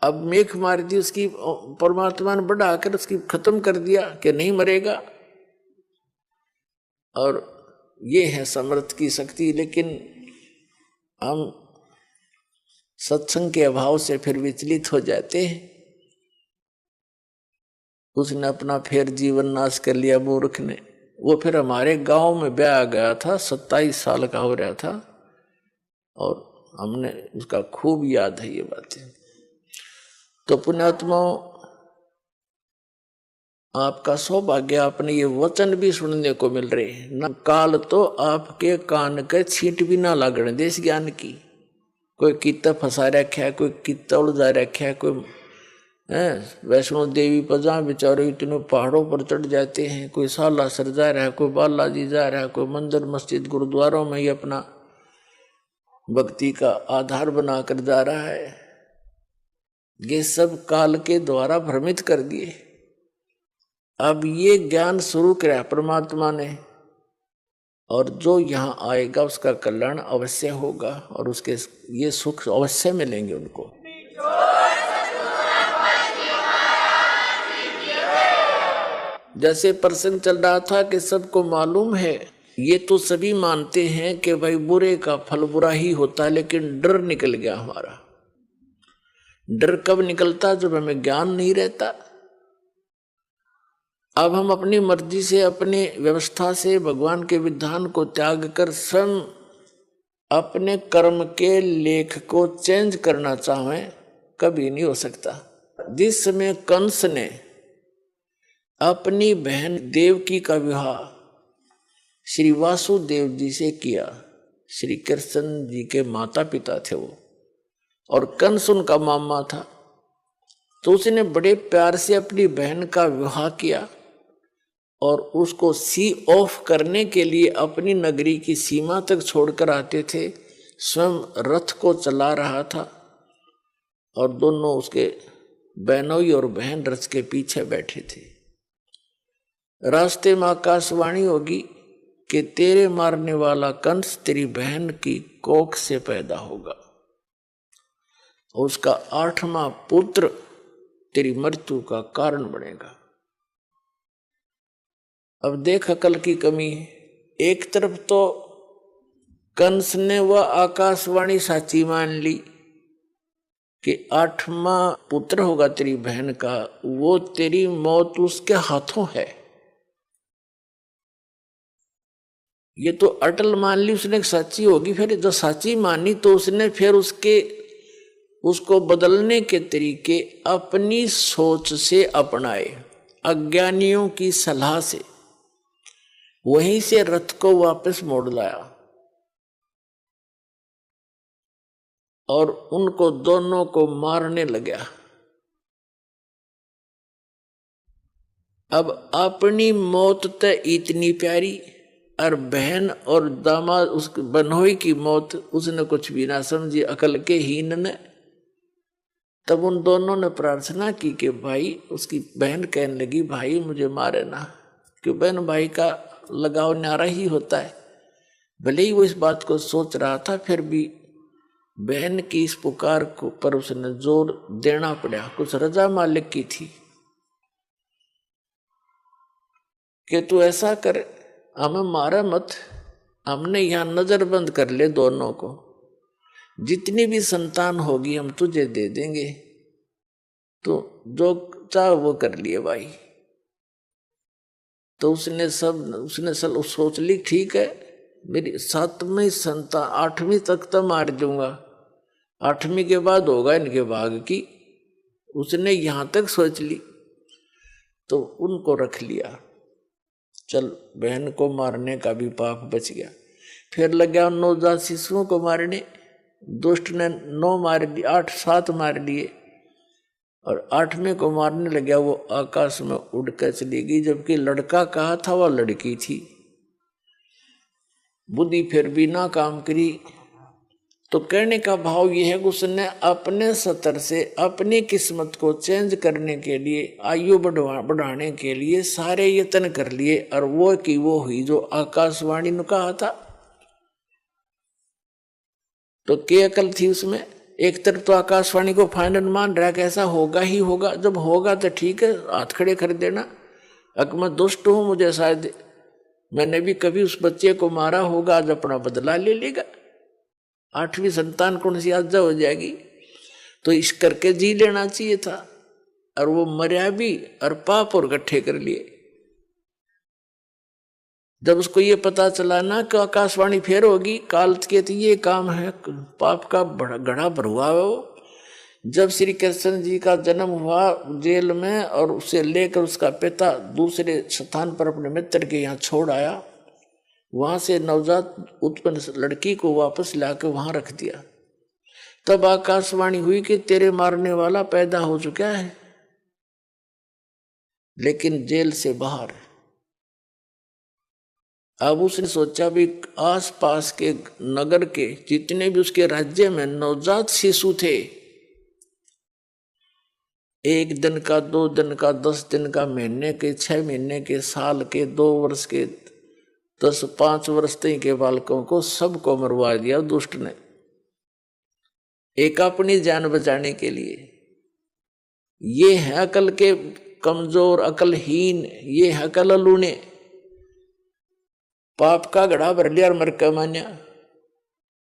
अब मेख मार दी उसकी, परमात्मा ने बढ़ाकर उसकी खत्म कर दिया कि नहीं मरेगा। और ये है समर्थ की शक्ति। लेकिन हम सत्संग के अभाव से फिर विचलित हो जाते हैं। उसने अपना फिर जीवन नाश कर लिया मूर्ख ने। वो फिर हमारे गांव में ब्याह गया था, 27 साल का हो रहा था, और हमने उसका खूब याद है ये बातें। तो पुण्यात्माओं, आपका सौभाग्य, आपने ये वचन भी सुनने को मिल रहे हैं ना। काल तो आपके कान के छींट भी ना लागण देश ज्ञान की। कोई कितना फंसा रखा है, कोई कितना उलझा रखा है, कोई वैष्णो देवी पर जहाँ बेचारे इतने पहाड़ों पर चढ़ जाते हैं, कोई सालासर जा रहा है, कोई बालाजी जा रहा है, कोई मंदिर मस्जिद गुरुद्वारों में ही अपना भक्ति का आधार बनाकर जा रहा है। ये सब काल के द्वारा भ्रमित कर दिए। अब ये ज्ञान शुरू किया परमात्मा ने, और जो यहाँ आएगा उसका कल्याण अवश्य होगा, और उसके ये सुख अवश्य मिलेंगे उनको। जैसे प्रसंग चल रहा था कि सबको मालूम है, ये तो सभी मानते हैं कि भाई बुरे का फल बुरा ही होता है, लेकिन डर निकल गया हमारा। डर कब निकलता? जब हमें ज्ञान नहीं रहता। अब हम अपनी मर्जी से, अपने व्यवस्था से भगवान के विधान को त्याग कर स्वयं अपने कर्म के लेख को चेंज करना चाहें, कभी नहीं हो सकता। जिस समय कंस ने अपनी बहन देवकी का विवाह श्री वासुदेव जी से किया, श्री कृष्ण जी के माता पिता थे वो, और कंस उनका मामा था, तो उसने बड़े प्यार से अपनी बहन का विवाह किया, और उसको सी ऑफ करने के लिए अपनी नगरी की सीमा तक छोड़कर आते थे। स्वयं रथ को चला रहा था, और दोनों उसके बहनोई और बहन रथ के पीछे बैठे थे। रास्ते में आकाशवाणी होगी कि तेरे मारने वाला कंस तेरी बहन की कोख से पैदा होगा, उसका 8वां पुत्र तेरी मृत्यु का कारण बनेगा। अब देख अकल की कमी है। एक तरफ तो कंस ने वह आकाशवाणी साची मान ली कि 8वां पुत्र होगा तेरी बहन का, वो तेरी मौत उसके हाथों है, ये तो अटल मान ली उसने सच्ची होगी। फिर जो सच्ची मानी तो उसने फिर उसको बदलने के तरीके अपनी सोच से अपनाए, अज्ञानियों की सलाह से। वहीं से रथ को वापस मोड़ लाया, और उनको दोनों को मारने लगा। अब अपनी मौत तो इतनी प्यारी, और बहन और दामाद उस बनोई की मौत उसने कुछ भी ना समझी, अकल के हीन ने। तब उन दोनों ने प्रार्थना की कि भाई, उसकी बहन कहने लगी भाई मुझे मारे ना, क्यों बहन भाई का लगाव न्यारा ही होता है। भले ही वो इस बात को सोच रहा था, फिर भी बहन की इस पुकार को पर उसने जोर देना पड़ा। कुछ रजा मालिक की थी कि तू ऐसा कर, हमें मारा मत, हमने यहां नजरबंद कर ले दोनों को, जितनी भी संतान होगी हम तुझे दे देंगे, तो जो चाह वो कर लिए भाई। तो उसने सोच ली ठीक है, मेरी 7वीं संतान 8वीं तक तो मार दूंगा, 8वीं के बाद होगा इनके भाग की। उसने यहां तक सोच ली, तो उनको रख लिया। चल, बहन को मारने का भी पाप बच गया। फिर लग गया नवजात शिशुओं को मारने। दुष्ट ने 9 मार दिए, 8 7 मार लिए, और 8वें को मारने लग गया। वो आकाश में उड़कर चली गई, जबकि लड़का कहा था वह लड़की थी। बुद्धि फिर भी ना काम करी। तो कहने का भाव यह है कि उसने अपने स्तर से अपनी किस्मत को चेंज करने के लिए, आयु बढ़ाने के लिए सारे यत्न कर लिए, और वो की वो हुई जो आकाशवाणी ने कहा था। तो क्या अकल थी उसमें? एक तरफ तो आकाशवाणी को फाइनल मान रहा है कि ऐसा होगा ही होगा, जब होगा तो ठीक है, हाथ खड़े कर देना। अगर मैं दुष्ट हूं, मुझे शायद मैंने भी कभी उस बच्चे को मारा होगा, आज अपना बदला ले लेगा, 8वीं संतान कौन सी आज हो जाएगी। तो इस करके जी लेना चाहिए था, और वो मर्या भी और पाप और इकट्ठे कर लिए। जब उसको ये पता चला ना कि आकाशवाणी फेर होगी, काल के तो ये काम है, पाप का बड़ा गड़ा भरुआ है वो। जब श्री कृष्ण जी का जन्म हुआ जेल में, और उसे लेकर उसका पिता दूसरे स्थान पर अपने मित्र के यहाँ छोड़ आया, वहां से नवजात उत्पन्न लड़की को वापस लाकर वहां रख दिया। तब आकाशवाणी हुई कि तेरे मारने वाला पैदा हो चुका है, लेकिन जेल से बाहर। अब उसने सोचा भी आस पास के नगर के जितने भी उसके राज्य में नवजात शिशु थे, 1 दिन का, 2 दिन का, 10 दिन का, महीने के, 6 महीने के, साल के, 2 वर्ष के, 5 वर्ष तक के बालकों को सबको मरवा दिया दुष्ट ने, एक अपनी जान बचाने के लिए। ये है अकल के कमजोर, अकलहीन, ये है अकल लूने। पाप का घड़ा भर लिया और मर के मान्या,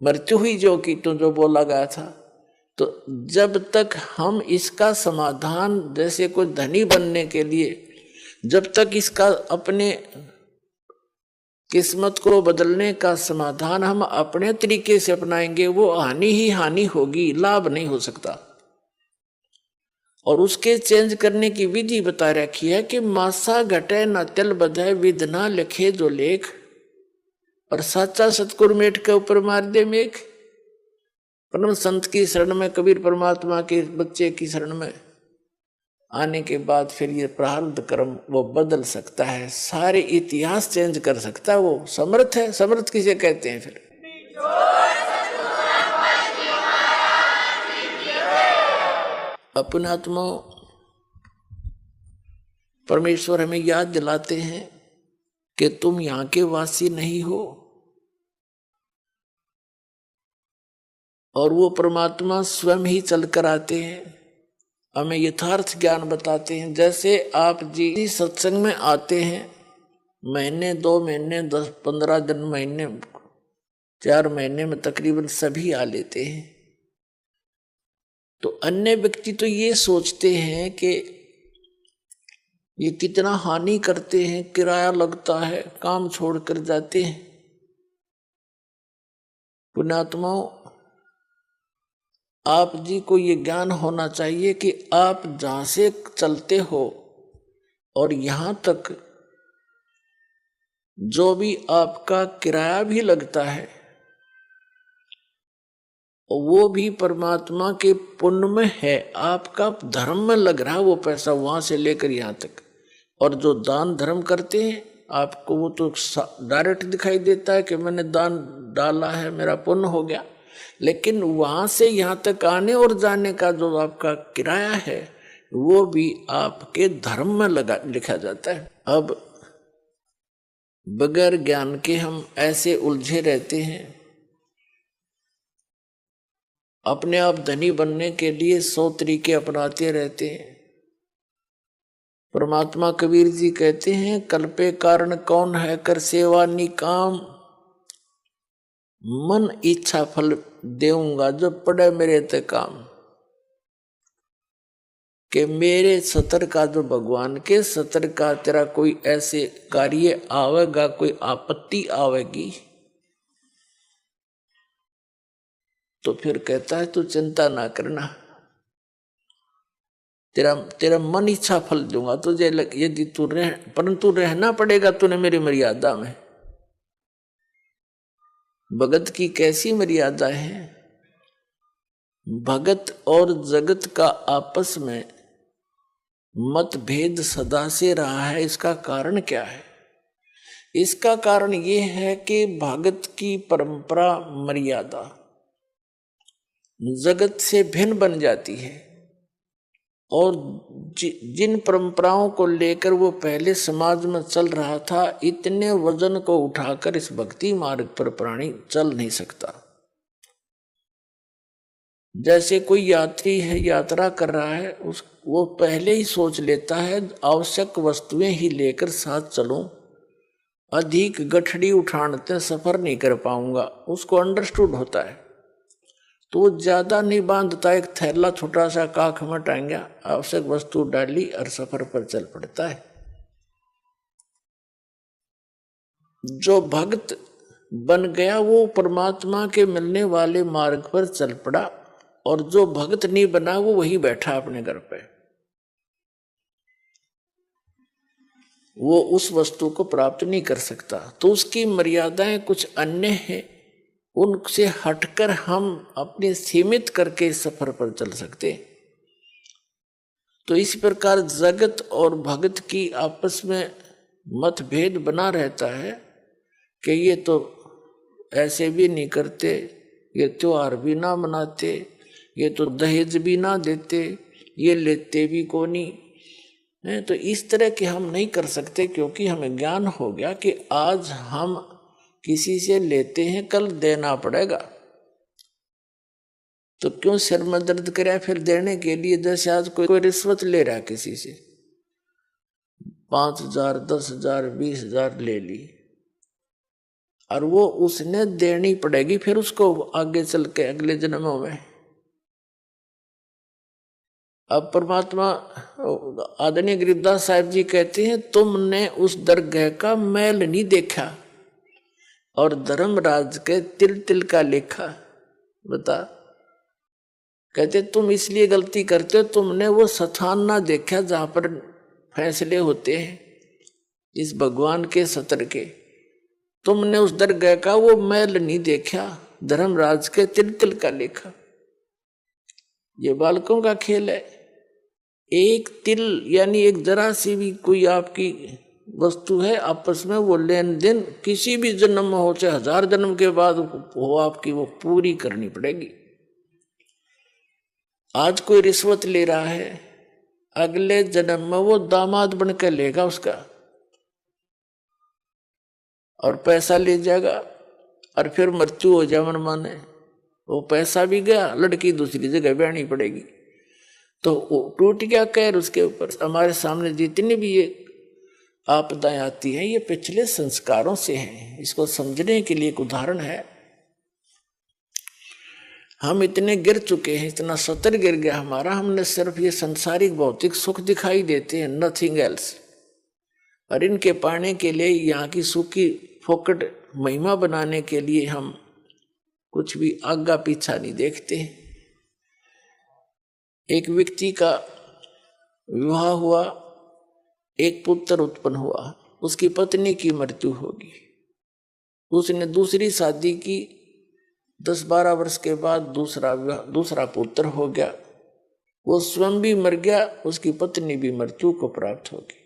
मृत्यु हुई जो की तो जो बोला गया था। तो जब तक हम इसका समाधान, जैसे कोई धनी बनने के लिए, जब तक इसका अपने किस्मत को बदलने का समाधान हम अपने तरीके से अपनाएंगे, वो हानि ही हानि होगी, लाभ नहीं हो सकता। और उसके चेंज करने की विधि बता रखी है कि मासा घटे न तिल बधे, विध ना लिखे जो लेख, और साचा सतगुरु मेट के ऊपर मार दे मेघ। परम संत की शरण में, कबीर परमात्मा के बच्चे की शरण में आने के बाद फिर ये प्रारब्ध कर्म वो बदल सकता है, सारे इतिहास चेंज कर सकता है। वो समर्थ है। समर्थ किसे कहते हैं फिर? अपने आत्मा परमेश्वर हमें याद दिलाते हैं कि तुम यहाँ के वासी नहीं हो, और वो परमात्मा स्वयं ही चलकर आते हैं, हमें यथार्थ ज्ञान बताते हैं। जैसे आप जी सत्संग में आते हैं, महीने, 2 महीने, 10, 15 दिन, महीने, 4 महीने में तकरीबन सभी आ लेते हैं। तो अन्य व्यक्ति तो ये सोचते हैं कि ये कितना हानि करते हैं, किराया लगता है, काम छोड़कर जाते हैं। पुण्यात्माओं, आप जी को ये ज्ञान होना चाहिए कि आप जहां से चलते हो और यहां तक जो भी आपका किराया भी लगता है, वो भी परमात्मा के पुण्य में है, आपका धर्म में लग रहा है वो पैसा, वहां से लेकर यहां तक। और जो दान धर्म करते हैं, आपको वो तो डायरेक्ट दिखाई देता है कि मैंने दान डाला है, मेरा पुण्य हो गया। लेकिन वहां से यहां तक आने और जाने का जो आपका किराया है, वो भी आपके धर्म में लिखा जाता है। अब बगैर ज्ञान के हम ऐसे उलझे रहते हैं, अपने आप धनी बनने के लिए 100 तरीके अपनाते रहते हैं। परमात्मा कबीर जी कहते हैं, कल्पे कारण कौन है कर सेवा निकाम, मन इच्छा फल देऊंगा जो पड़े मेरे ते काम। कि मेरे सतर का, जो भगवान के सतर का तेरा कोई ऐसे कार्य आवेगा, कोई आपत्ति आवेगी, तो फिर कहता है तू चिंता ना करना, तेरा मन इच्छा फल दूंगा तुझे। यदि तू परंतु रहना पड़ेगा तूने मेरी मर्यादा में। भगत की कैसी मर्यादा है? भगत और जगत का आपस में मतभेद सदा से रहा है। इसका कारण क्या है? इसका कारण ये है कि भगत की परंपरा, मर्यादा जगत से भिन्न बन जाती है, और जिन परंपराओं को लेकर वो पहले समाज में चल रहा था, इतने वजन को उठाकर इस भक्ति मार्ग पर प्राणी चल नहीं सकता। जैसे कोई यात्री है, यात्रा कर रहा है, उस वो पहले ही सोच लेता है आवश्यक वस्तुएं ही लेकर साथ चलूं, अधिक गठड़ी उठाने सफर नहीं कर पाऊंगा, उसको अंडरस्टूड होता है। तो वो ज्यादा नहीं बांधता, एक थैला छोटा सा काख में टांगा, आवश्यक वस्तु डाली और सफर पर चल पड़ता है। जो भक्त बन गया वो परमात्मा के मिलने वाले मार्ग पर चल पड़ा, और जो भक्त नहीं बना वो वही बैठा अपने घर पे, वो उस वस्तु को प्राप्त नहीं कर सकता। तो उसकी मर्यादाएं कुछ अन्य हैं, उनसे हटकर हम अपने सीमित करके इस सफर पर चल सकते। तो इस प्रकार जगत और भगत की आपस में मतभेद बना रहता है कि ये तो ऐसे भी नहीं करते, ये त्योहार भी ना मनाते, ये तो दहेज भी ना देते, ये लेते भी को नहीं है। तो इस तरह के हम नहीं कर सकते, क्योंकि हमें ज्ञान हो गया कि आज हम किसी से लेते हैं, कल देना पड़ेगा। तो क्यों सिर में दर्द करे फिर देने के लिए? जैसे आज कोई रिश्वत ले रहा है किसी से, 5,000, 10,000, 20,000 ले ली, और वो उसने देनी पड़ेगी फिर उसको आगे चल के अगले जन्मों में। अब परमात्मा आदरणीय गरीबदास साहिब जी कहते हैं, तुमने उस दरगाह का मैल नहीं देखा और धर्मराज के तिल तिल का लेखा। बता, कहते तुम इसलिए गलती करते हो, तुमने वो स्थान ना देखा जहां पर फैसले होते हैं इस भगवान के सत्र के। तुमने उस दरगाह का वो मैल नहीं देखा, धर्मराज के तिल तिल का लेखा। ये बालकों का खेल है। एक तिल यानी एक जरा सी भी कोई आपकी वस्तु है, आपस में वो लेन देन किसी भी जन्म में हो, चाहे 1000 जन्म के बाद हो, आपकी वो पूरी करनी पड़ेगी। आज कोई रिश्वत ले रहा है, अगले जन्म में वो दामाद बनकर लेगा उसका, और पैसा ले जाएगा, और फिर मृत्यु हो जाए मन माने, वो पैसा भी गया, लड़की दूसरी जगह ब्याहनी पड़ेगी। तो टूट गया कहर उसके ऊपर। हमारे सामने जितनी भी ये आपदाएं आती हैं, ये पिछले संस्कारों से हैं। इसको समझने के लिए एक उदाहरण है। हम इतने गिर चुके हैं, इतना सतर गिर गया हमारा, हमने सिर्फ ये संसारिक भौतिक सुख दिखाई देते हैं, नथिंग एल्स। और इनके पाने के लिए, यहाँ की सुख की फोकट महिमा बनाने के लिए हम कुछ भी आगा पीछा नहीं देखते। एक व्यक्ति का विवाह हुआ, एक पुत्र उत्पन्न हुआ, उसकी पत्नी की मृत्यु होगी, उसने दूसरी शादी की, 10-12 वर्ष के बाद दूसरा पुत्र हो गया, वो स्वयं भी मर गया, उसकी पत्नी भी मृत्यु को प्राप्त होगी।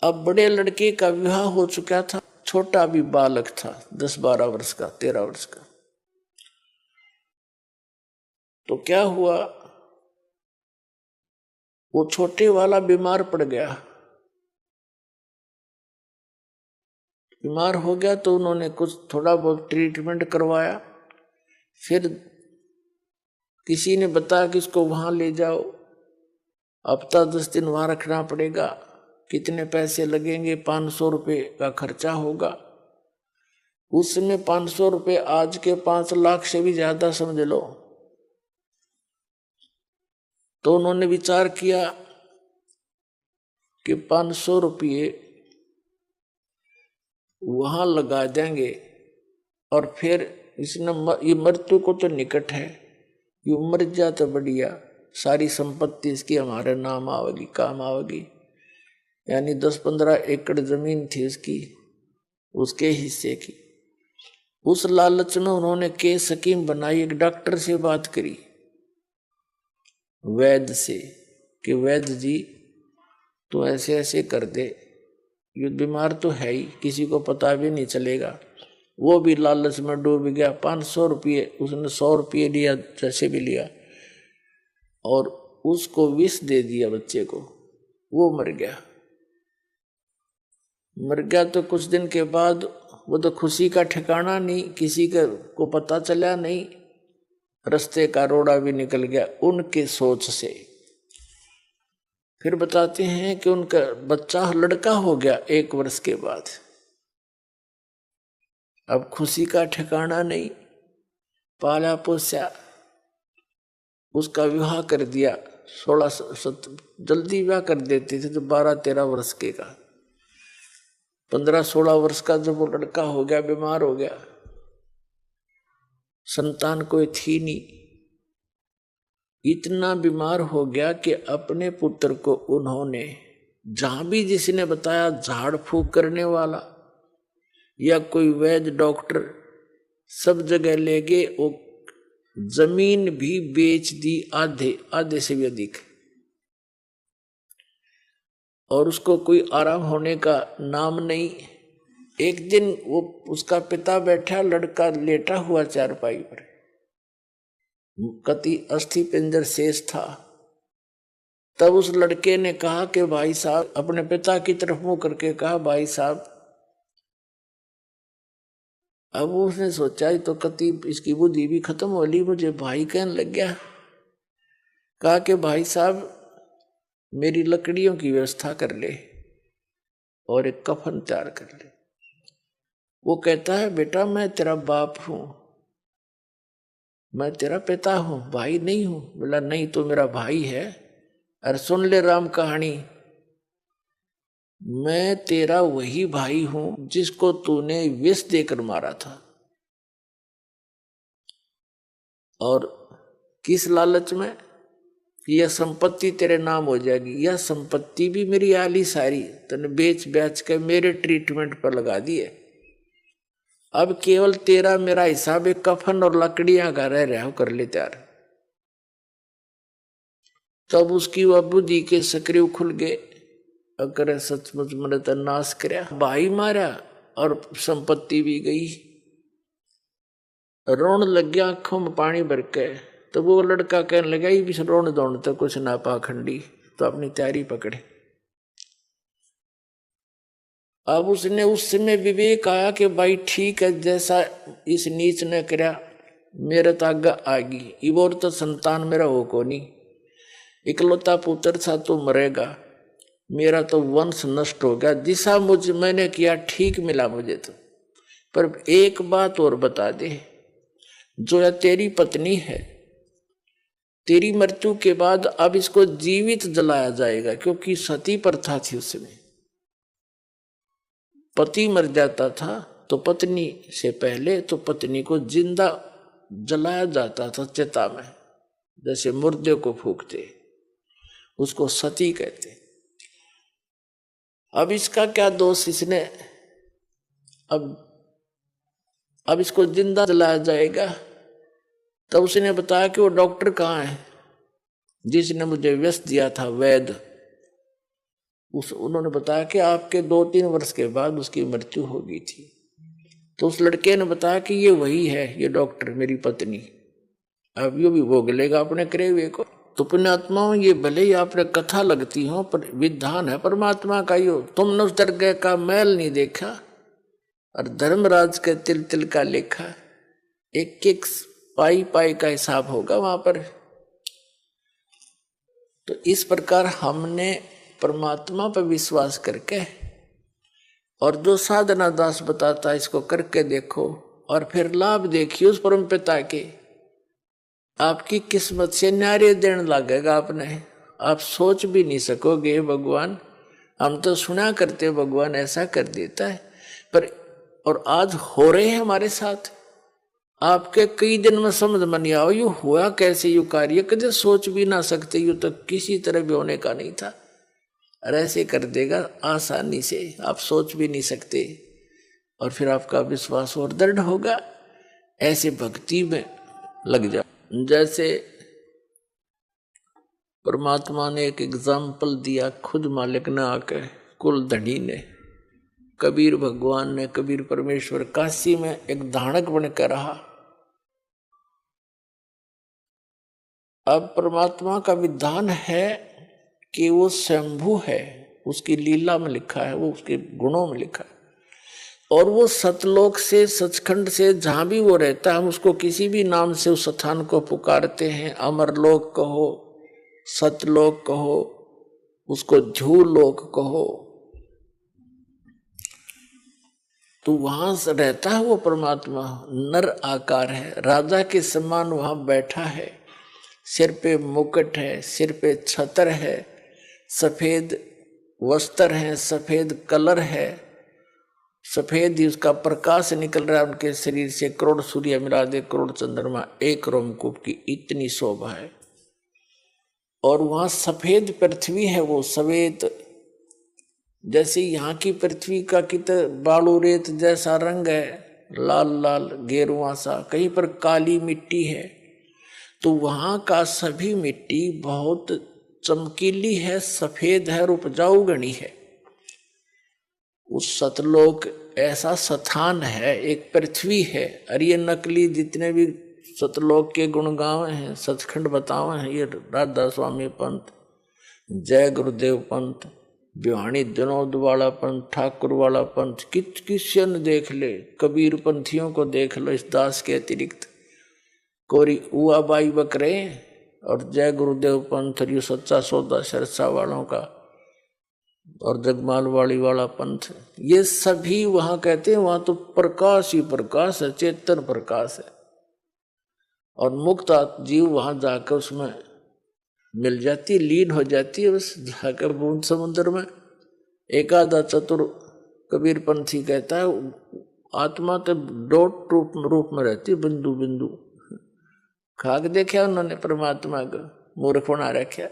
अब बड़े लड़के का विवाह हो चुका था, छोटा भी बालक था, 10-12 वर्ष का, 13 वर्ष का। तो क्या हुआ, वो छोटे वाला बीमार पड़ गया। बीमार हो गया तो उन्होंने कुछ थोड़ा बहुत ट्रीटमेंट करवाया, फिर किसी ने बताया कि इसको वहां ले जाओ, हफ्ता 10 दिन वहां रखना पड़ेगा, कितने पैसे लगेंगे, 500 रुपये का खर्चा होगा। उसमें 500 रुपये आज के 5 लाख से भी ज्यादा समझ लो। तो उन्होंने विचार किया कि 500 रुपये वहां लगा देंगे, और फिर इसने ये मृत्यु को तो निकट है, ये मर जा तो बढ़िया, सारी संपत्ति इसकी हमारे नाम आवेगी, काम आवेगी। यानी 10-15 एकड़ जमीन थी उसकी, उसके हिस्से की। उस लालच में उन्होंने के स्कीम बनाई, एक डॉक्टर से बात करी, वैद्य से, कि वैद्य जी तो ऐसे ऐसे कर दे, ये बीमार तो है ही, किसी को पता भी नहीं चलेगा। वो भी लालच में डूब गया। 500 रुपये, उसने 100 रुपये लिया, जैसे भी लिया, और उसको विष दे दिया बच्चे को, वो मर गया। मर गया तो कुछ दिन के बाद वो तो खुशी का ठिकाना नहीं, किसी को पता चला नहीं, रास्ते का रोड़ा भी निकल गया उनके सोच से। फिर बताते हैं कि उनका बच्चा लड़का हो गया 1 वर्ष के बाद। अब खुशी का ठिकाना नहीं, पाला पोसा, उसका विवाह कर दिया। 16 जल्दी विवाह कर देते थे तो 12-13 वर्ष के का, 15-16 वर्ष का जब वो लड़का हो गया, बीमार हो गया, संतान कोई थी नहीं, इतना बीमार हो गया कि अपने पुत्र को उन्होंने जहां भी जिसने बताया झाड़ फूक करने वाला या कोई वैद्य डॉक्टर, सब जगह ले गए। वो जमीन भी बेच दी, आधे से भी अधिक, और उसको कोई आराम होने का नाम नहीं। एक दिन वो उसका पिता बैठा, लड़का लेटा हुआ चारपाई पर, कति अस्थि पिंजर शेष था। तब उस लड़के ने कहा कि भाई साहब, अपने पिता की तरफ मुंह करके कहा, भाई साहब। अब उसने सोचा तो कति इसकी बुद्धि भी खत्म हो ली, मुझे भाई कहने लग गया। कहा कि भाई साहब मेरी लकड़ियों की व्यवस्था कर ले और एक कफन तैयार कर ले। वो कहता है बेटा मैं तेरा बाप हूं, मैं तेरा पिता हूं, भाई नहीं हूं। बोला नहीं तो मेरा भाई है। अरे सुन ले राम कहानी, मैं तेरा वही भाई हूं जिसको तूने विष देकर मारा था। और किस लालच में? यह संपत्ति तेरे नाम हो जाएगी। यह संपत्ति भी मेरी आली सारी तूने बेच बेच के मेरे ट्रीटमेंट पर लगा दी है। अब केवल तेरा मेरा हिसाब एक कफन और लकड़ियां का रह रहा कर ले तैयार। तब उसकी वह बुद्धि के सक्रिय खुल गए। अगर सचमुच मैंने तो नाश करया, भाई मारा और संपत्ति भी गई। रोन लग गया आंखों में पानी भर के। तो वो लड़का कहने लगा भी रोन दौड़ तो कुछ ना पाखंडी, तो अपनी तैयारी पकड़े। अब उसने उस समय विवेक आया कि भाई ठीक है, जैसा इस नीच ने करया मेरे तो आगे आगी। इबोर तो संतान मेरा हो को नहीं, इकलौता पुत्र था तो मरेगा, मेरा तो वंश नष्ट हो गया। जिसा मुझे मैंने किया ठीक मिला मुझे तो। पर एक बात और बता दे, जो है तेरी पत्नी है, तेरी मृत्यु के बाद अब इसको जीवित जलाया जाएगा, क्योंकि सती प्रथा थी उस समय। पति मर जाता था तो पत्नी से पहले तो पत्नी को जिंदा जलाया जाता था चिता में, जैसे मुर्दे को फूकते, उसको सती कहते। अब इसका क्या दोष, इसने अब इसको जिंदा जलाया जाएगा। तब उसने बताया कि वो डॉक्टर कहाँ है जिसने मुझे व्यस दिया था, वैद्य। उन्होंने बताया कि आपके 2-3 वर्ष के बाद उसकी मृत्यु हो गई थी। तो उस लड़के ने बताया कि ये वही है, ये डॉक्टर मेरी पत्नी। अब यो भी भोग लेगा अपने करे हुए को। तो पुण्यात्माओं, ये भले ही आपने कथा लगती हो, पर विधान है परमात्मा का। यो तुमने उस दरगाह का मैल नहीं देखा, और धर्मराज के तिल तिल का लेखा, एक एक पाई पाई का हिसाब होगा वहां पर। तो इस प्रकार हमने परमात्मा पर विश्वास करके, और जो साधना दास बताता है इसको करके देखो, और फिर लाभ देखिए उस परम पिता के। आपकी किस्मत से न्यारे देने लगेगा आपने, आप सोच भी नहीं सकोगे भगवान, हम तो सुना करते भगवान ऐसा कर देता है, पर और आज हो रहे हैं हमारे साथ। आपके कई दिन में समझ में नहीं आओ यू हुआ कैसे, यू कार्य कदे सोच भी ना सकते, यू तो किसी तरह भी होने का नहीं था, और ऐसे कर देगा आसानी से, आप सोच भी नहीं सकते। और फिर आपका विश्वास और दृढ़ होगा, ऐसे भक्ति में लग जाओ। जैसे परमात्मा ने एक एग्जाम्पल दिया, खुद मालिक ने आके, कुल धनी ने, कबीर भगवान ने, कबीर परमेश्वर काशी में एक धानक बनकर रहा। अब परमात्मा का विधान है कि वो स्वयंभू है, उसकी लीला में लिखा है, वो उसके गुणों में लिखा है। और वो सतलोक से, सचखंड से, जहां भी वो रहता है, हम उसको किसी भी नाम से उस स्थान को पुकारते हैं। अमरलोक कहो, सतलोक कहो, उसको झूलोक कहो, तो वहां से रहता है वो परमात्मा। नर आकार है, राजा के समान वहां बैठा है, सिर पे मुकुट है, सिर पे छत्र है, सफेद वस्त्र है, सफेद कलर है, सफेद ही उसका प्रकाश निकल रहा है उनके शरीर से। करोड़ सूर्य मिला दे, करोड़ चंद्रमा एक रोमकूप की, इतनी शोभा है। और वहां सफेद पृथ्वी है, वो सफेद, जैसे यहाँ की पृथ्वी का कित बालू रेत जैसा रंग है, लाल लाल गेरुआ सा, कहीं पर काली मिट्टी है, तो वहां का सभी मिट्टी बहुत चमकीली है, सफेद है और उपजाऊ गणी है। उस सतलोक ऐसा स्थान है, एक पृथ्वी है। और ये नकली जितने भी सतलोक के गुणगांव हैं, सचखंड बतावे हैं, ये राधा स्वामी पंथ, जय गुरुदेव पंथ, बिहानी विनोद वाला पंथ, ठाकुर वाला पंथ, किसी ने देख ले, कबीर पंथियों को देख लो, इस दास के अतिरिक्त कोरी उआ बाई बकरे और जय गुरुदेव पंथ, यू सच्चा सौदा सरसा वालों का और जगमाल वाली वाला पंथ, ये सभी वहां कहते हैं वहां तो प्रकाश ही प्रकाश है, चेतन प्रकाश है। और मुक्त जीव वहां जाकर उसमें मिल जाती, लीन हो जाती है, बस जाकर बूंद समुद्र में। एक आधा चतुर कबीर पंथी कहता है आत्मा तो डॉट रूप में रहती है, बिंदु बिंदु। खाक देखा उन्होंने परमात्मा को, मूर्ख बना रखा।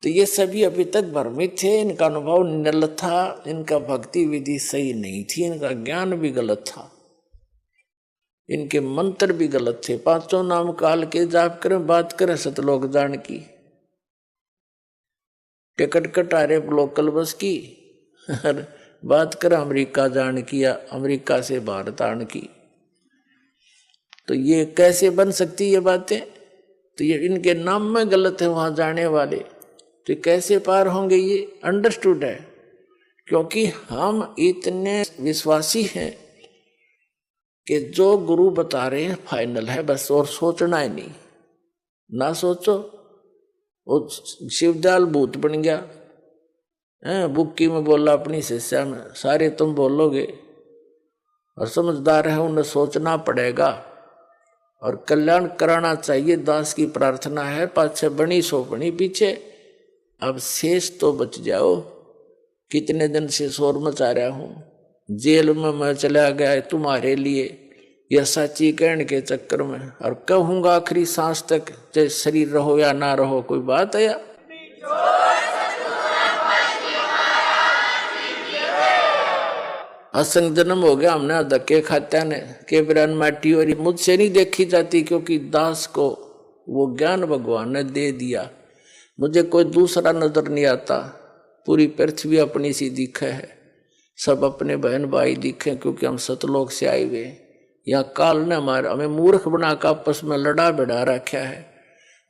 तो ये सभी अभी तक भ्रमित थे, इनका अनुभव निरल था, इनका भक्ति विधि सही नहीं थी, इनका ज्ञान भी गलत था, इनके मंत्र भी गलत थे। पांचों नाम काल के जाप करें, बात करें सतलोक जान की, टिकट कटारे लोकल बस की, बात करें अमेरिका जान की या अमेरिका से भारत आने की। तो ये कैसे बन सकती ये बातें? तो ये इनके नाम में गलत है वहां जाने वाले, तो कैसे पार होंगे? ये अंडरस्टूड है, क्योंकि हम इतने विश्वासी हैं कि जो गुरु बता रहे हैं फाइनल है बस, और सोचना ही नहीं। ना सोचो, वो शिवदयाल भूत बन गया है, बुक्की में बोला अपनी शिष्या में, सारे तुम बोलोगे, और समझदार है उन्हें सोचना पड़ेगा और कल्याण कराना चाहिए। दास की प्रार्थना है, पाछे बनी सो बनी पीछे, अब शेष तो बच जाओ। कितने दिन से शोर मचा रहा हूं, जेल में मैं चला गया तुम्हारे लिए, यह सच्ची कहने के चक्कर में, और कहूंगा आखिरी सांस तक, चाहे शरीर रहो या ना रहो, कोई बात है या? असंग जन्म हो गया हमने धक्के खात्या ने, के बिरान माटी और मुझसे नहीं देखी जाती, क्योंकि दास को वो ज्ञान भगवान ने दे दिया। मुझे कोई दूसरा नजर नहीं आता, पूरी पृथ्वी अपनी सी दिखे है, सब अपने बहन भाई दिखे, क्योंकि हम सतलोक से आए हुए। यहाँ काल ने हमें मूर्ख बनाकर आपस में लड़ा बिड़ा रखा है,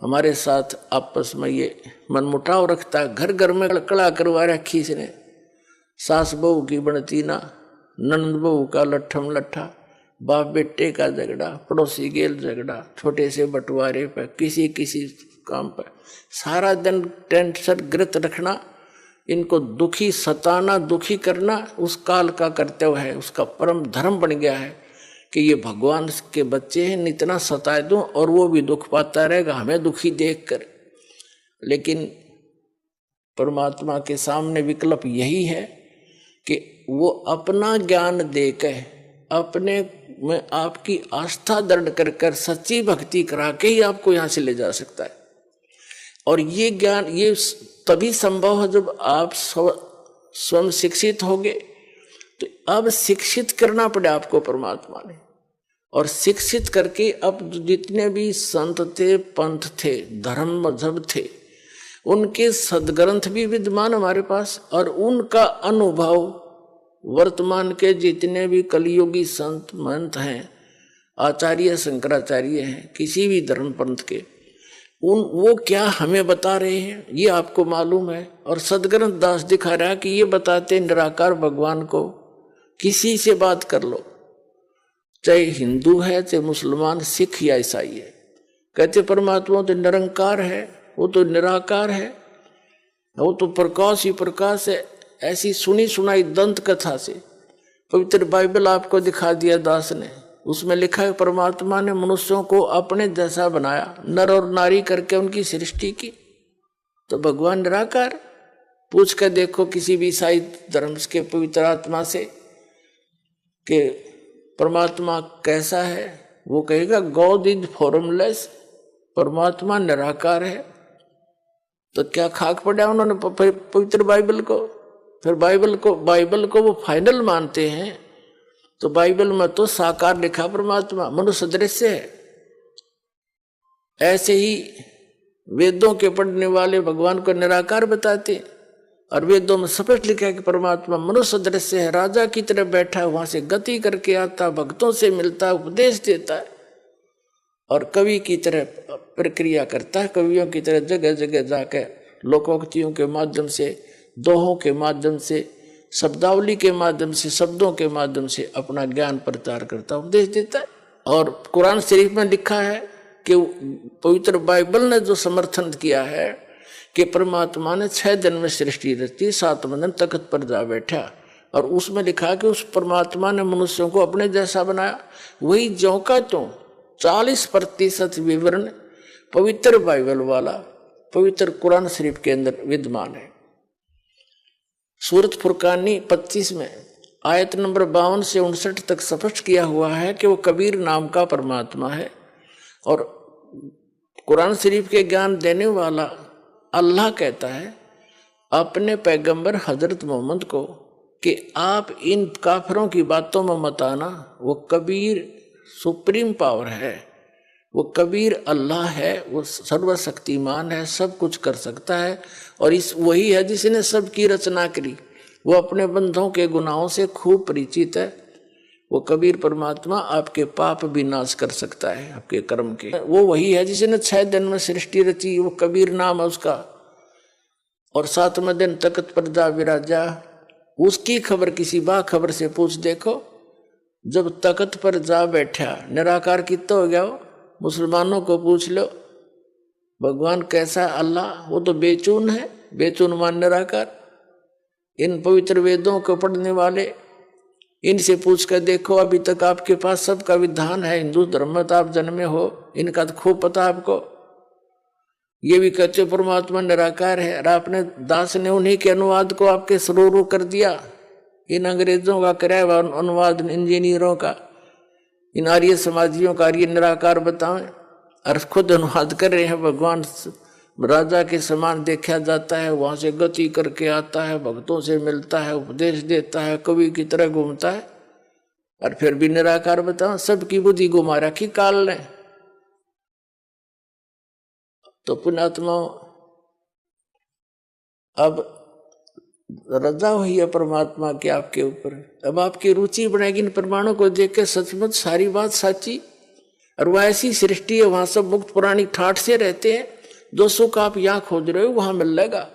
हमारे साथ आपस में ये मनमुटाव रखता है, घर घर में कड़ा करवा रखी इसने। सास बहू की बनती ना, ननद बहू का लट्ठम लट्ठा, बाप बेटे का झगड़ा, पड़ोसी गेल झगड़ा, छोटे से बंटवारे पे, किसी किसी काम पर सारा दिन टेंशन ग्रत रखना, इनको दुखी सताना, दुखी करना उस काल का कर्तव्य है, उसका परम धर्म बन गया है कि ये भगवान के बच्चे हैं, इतना सताए दूं और वो भी दुख पाता रहेगा हमें दुखी देखकर। लेकिन परमात्मा के सामने विकल्प यही है कि वो अपना ज्ञान देकर, अपने में आपकी आस्था दृढ़ कर कर सच्ची भक्ति करा के ही आपको यहाँ से ले जा सकता है। और ये ज्ञान ये तभी संभव है जब आप स्वयं शिक्षित होंगे। तो अब शिक्षित करना पड़े आपको परमात्मा ने, और शिक्षित करके अब जितने भी संत थे, पंथ थे, धर्म मजहब थे, उनके सदग्रंथ भी विद्यमान हमारे पास, और उनका अनुभव वर्तमान के जितने भी कलियुगी संत महंत हैं, आचार्य शंकराचार्य हैं, किसी भी धर्म पंथ के, वो क्या हमें बता रहे हैं ये आपको मालूम है। और सदग्रंथ दास दिखा रहा है कि ये बताते निराकार भगवान को किसी से बात कर लो, चाहे हिंदू है, चाहे मुसलमान, सिख या ईसाई है, कहते परमात्मा तो निरंकार है, वो तो निराकार है, वो तो प्रकाश ही प्रकाश है। ऐसी सुनी सुनाई दंत कथा से पवित्र बाइबल आपको दिखा दिया दास ने, उसमें लिखा है परमात्मा ने मनुष्यों को अपने जैसा बनाया, नर और नारी करके उनकी सृष्टि की। तो भगवान निराकार। पूछ कर देखो किसी भी ईसाई धर्म के पवित्र आत्मा से कि परमात्मा कैसा है, वो कहेगा गॉड इज फॉर्मलेस, परमात्मा निराकार है। तो क्या खाक पड़ा उन्होंने पवित्र बाइबल को। फिर बाइबल को वो फाइनल मानते हैं। तो बाइबल में तो साकार लिखा परमात्मा, मनुष्य दृश्य है। ऐसे ही वेदों के पढ़ने वाले भगवान को निराकार बताते, और वेदों में स्पष्ट लिखा है कि परमात्मा मनुष्य दृश्य है, राजा की तरह बैठा है, वहां से गति करके आता, भक्तों से मिलता, उपदेश देता है और कवि की तरह प्रक्रिया करता है। कवियों की तरह जगह जगह जाकर लोकोक्तियों के माध्यम से, दोहों के माध्यम से, शब्दावली के माध्यम से, शब्दों के माध्यम से अपना ज्ञान प्रचार करता, उपदेश देता है। और कुरान शरीफ में लिखा है कि पवित्र बाइबल ने जो समर्थन किया है कि परमात्मा ने 6 दिन में सृष्टि रची, 7वें दिन तख्त पर जा बैठा, और उसमें लिखा कि उस परमात्मा ने मनुष्यों को अपने जैसा बनाया। वही ज्यों का त्यों 40% विवरण पवित्र बाइबल वाला पवित्र कुरान शरीफ के अंदर विद्यमान है। सूरत फुरकानी 25 में आयत नंबर 52 से 59 तक स्पष्ट किया हुआ है कि वो कबीर नाम का परमात्मा है। और कुरान शरीफ के ज्ञान देने वाला अल्लाह कहता है अपने पैगंबर हजरत मोहम्मद को कि आप इन काफिरों की बातों में मत आना, वो कबीर सुप्रीम पावर है, वो कबीर अल्लाह है, वो सर्वशक्तिमान है, सब कुछ कर सकता है। और इस वही है जिसने सबकी रचना करी, वो अपने बंधों के गुनाहों से खूब परिचित है। वो कबीर परमात्मा आपके पाप भी नाश कर सकता है, आपके कर्म के। वो वही है जिसने 6 दिन में सृष्टि रची, वो कबीर नाम है उसका। और 7वें दिन तख्त पर जा विराजा, उसकी खबर किसी बाखबर से पूछ देखो। जब तख्त पर जा बैठा, निराकार कितना हो गया वो। मुसलमानों को पूछ लो भगवान कैसा अल्लाह, वो तो बेचून है, बेचून मान निराकार। इन पवित्र वेदों को पढ़ने वाले, इनसे पूछ कर देखो, अभी तक आपके पास सबका विधान है, हिंदू धर्म में तो आप जन्मे हो, इनका तो खूब पता आपको। ये भी कहते परमात्मा निराकार है, और आपने दास ने उन्हीं के अनुवाद को आपके सरोरू कर दिया। इन अंग्रेजों का कराया हुआ अनुवाद, इंजीनियरों का, इन आर्य समाजियों का आर्य निराकार बताएं, और खुद अनुवाद कर रहे हैं। भगवान राजा के समान देखा जाता है, वहां से गति करके आता है, भक्तों से मिलता है, उपदेश देता है, कवि की तरह घूमता है, और फिर भी निराकार बताओ। सबकी बुद्धि घुमा रखी काल ने। तो पुण्यात्मा, अब रजा हुई है परमात्मा की आपके ऊपर। अब आपकी रुचि बढ़ेगी इन प्रमाणों को देख के, सचमुच सारी बात साची। और वह ऐसी सृष्टि है, वहां सब मुक्त पुरानी ठाठ से रहते हैं। जो सुख आप यहाँ खोज रहे हो वहां मिल जाएगा।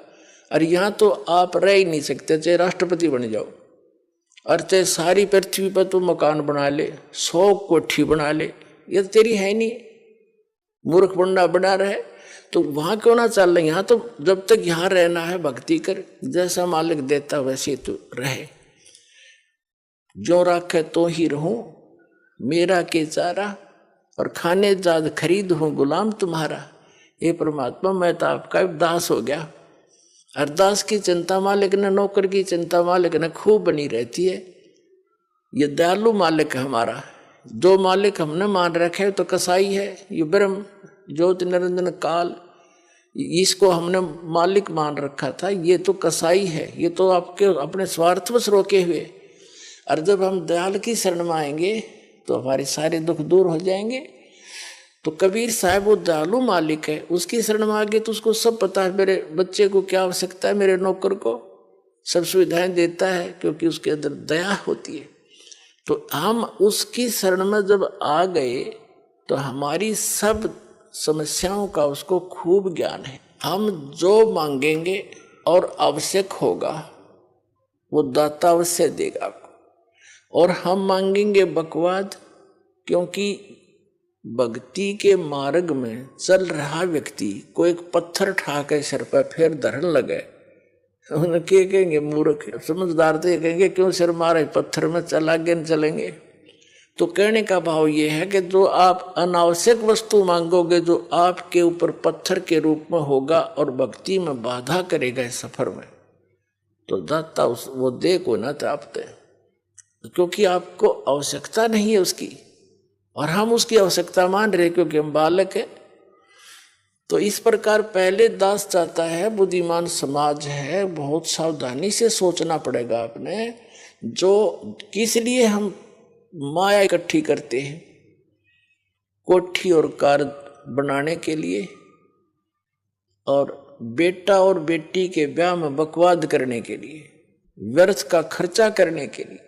और यहाँ तो आप रह ही नहीं सकते, चाहे राष्ट्रपति बन जाओ, और चाहे सारी पृथ्वी पर तो मकान बना ले, 100 कोठी बना ले, ये तो तेरी है नहीं। मूर्ख बंडा बना रहे तो वहां क्यों ना चल रहे। यहाँ तो जब तक यहाँ रहना है भक्ति कर, जैसा मालिक देता वैसे तो रहे। जो राखे तो ही रहूं, मेरा के चारा, और खाने जाद खरीद हूं गुलाम तुम्हारा। ये परमात्मा मैं तो आपका दास हो गया। और दास की चिंता मालिक ने, नौकर की चिंता मालिक ने खूब बनी रहती है। ये दयालु मालिक है हमारा। जो मालिक हमने मान रखे तो कसाई है, ये ब्रह्म ज्योति निरंजन काल, इसको हमने मालिक मान रखा था, ये तो कसाई है, ये तो आपके अपने स्वार्थवश रोके हुए। और जब हम दयाल की शरण में आएंगे तो हमारे सारे दुख दूर हो जाएंगे। तो कबीर साहब वो दयालु मालिक है, उसकी शरण में आ गए तो उसको सब पता है, मेरे बच्चे को क्या आवश्यकता है, मेरे नौकर को सब सुविधाएं देता है, क्योंकि उसके अंदर दया होती है। तो हम उसकी शरण में जब आ गए तो हमारी सब समस्याओं का उसको खूब ज्ञान है। हम जो मांगेंगे और आवश्यक होगा वो दाता अवश्य देगा आपको। और हम मांगेंगे बकवाद, क्योंकि भक्ति के मार्ग में चल रहा व्यक्ति को एक पत्थर ठा के सिर पर फिर धरन लगे, उन्हें क्या कहेंगे? मूर्ख। समझदार तो ये कहेंगे क्यों सिर मारे, पत्थर में चल आगे न चलेंगे। तो कहने का भाव ये है कि जो आप अनावश्यक वस्तु मांगोगे, जो आपके ऊपर पत्थर के रूप में होगा और भक्ति में बाधा करेगा इस सफर में, तो दाता वो दे को ना तापते, क्योंकि आपको आवश्यकता नहीं है उसकी, और हम उसकी आवश्यकता मान रहे क्योंकि हम बालक है। तो इस प्रकार पहले दास चाहता है, बुद्धिमान समाज है, बहुत सावधानी से सोचना पड़ेगा आपने, जो किस लिए हम माया इकट्ठी करते हैं, कोठी और कार बनाने के लिए, और बेटा और बेटी के ब्याह में बकवाद करने के लिए, व्यर्थ का खर्चा करने के लिए,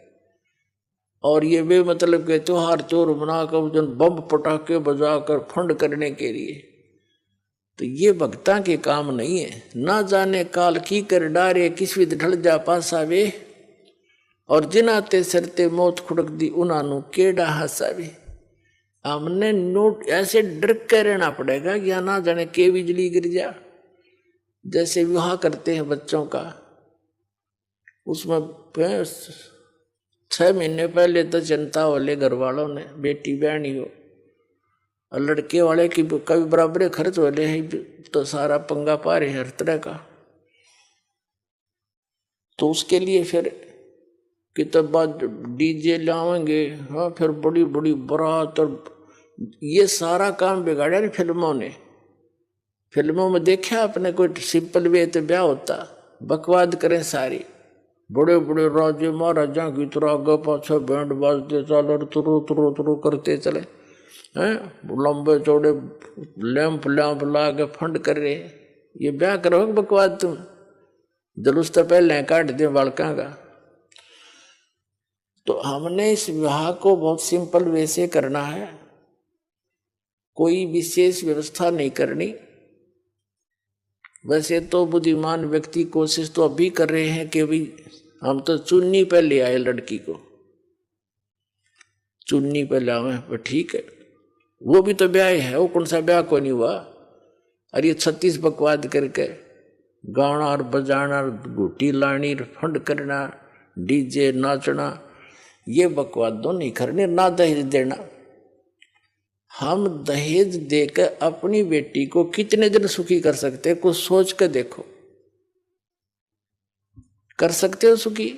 और ये बेमतलब के त्योहार चोर बनाकर बम पटाखे बजाकर फंड करने के लिए। तो ये भक्ता के काम नहीं है। ना जाने काल की कर डारे, किस विध ढल जा पासावे, और जिनाते सरते मौत खुड़क दी उनानु केड़ा हसावे। हमने नोट ऐसे डर के रहना पड़ेगा या ना जाने के बिजली गिर जा। जैसे विवाह करते हैं बच्चों का, उसमें 6 महीने पहले तो चिंता होले घर वालों ने, बेटी बहनी हो, और लड़के वाले की कभी बराबर खर्च होले है, तो सारा पंगा पा रहे हर तरह का। तो उसके लिए फिर कितना डीजे लाएंगे, हाँ, फिर बड़ी बड़ी बारात, और ये सारा काम बिगाड़ा नहीं फिल्मों ने। फिल्मों में देखा आपने कोई सिंपल वे तो ब्याह होता, बकवाद करें सारी, बड़े बड़े राजे महाराजा की तरह आगे पाछे बैंड बाजते चलो, तुरु तुरु तुरु करते चले हैं, लंबे चौड़े लैंप लैंप ला के फंड कर रहे। ये ब्याह करोगे बकवाद तुम? जुलूस तो पहले काट दे बालका का। तो हमने इस विवाह को बहुत सिंपल वे से करना है, कोई विशेष व्यवस्था नहीं करनी। वैसे तो बुद्धिमान व्यक्ति कोशिश तो अभी कर रहे हैं कि भाई हम तो चुन्नी पे ले आए लड़की को, चुन्नी पे लावे, पर ठीक है, वो भी तो ब्याह है, वो कौन सा ब्याह को नहीं हुआ। और ये 36 बकवाद करके गाना और बजाना, घूटी लानी, फंड करना, डीजे नाचना, ये बकवाद दो नहीं करने, ना दहेज देना। हम दहेज देकर अपनी बेटी को कितने दिन सुखी कर सकते हैं, कुछ सोच कर देखो। कर सकते हो सुखी?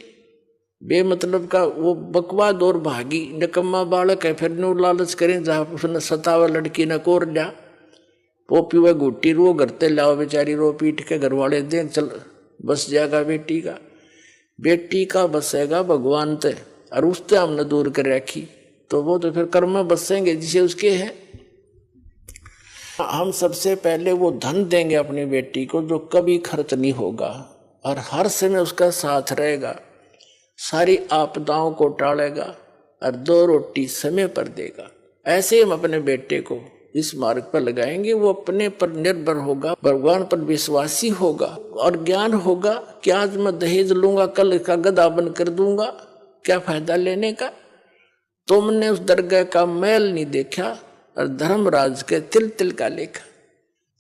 बेमतलब का वो बकवाद और भागी निकम्मा बालक है, फिर नो लालच करें, जहाँ उसने सतावा लड़की ने कोर लिया, वो पीवे घुट्टी रो करते लाओ, बेचारी रो पीट के घर वाले दे, चल बस जाएगा बेटी का, बेटी का बसेगा भगवान ते, और उससे हमने दूर कर रखी, तो वो तो फिर कर्म में बसेंगे जिसे उसके हैं। हम सबसे पहले वो धन देंगे अपनी बेटी को जो कभी खर्च नहीं होगा, और हर समय उसका साथ रहेगा, सारी आपदाओं को टालेगा, और 2 रोटी समय पर देगा। ऐसे हम अपने बेटे को इस मार्ग पर लगाएंगे, वो अपने पर निर्भर होगा, भगवान पर विश्वासी होगा, और ज्ञान होगा कि आज मैं दहेज लूंगा, कल इसका गधा बन कर दूंगा, क्या फायदा लेने का। तुमने उस दरगाह का मैल नहीं देखा, और धर्मराज के तिल तिल का लेखा।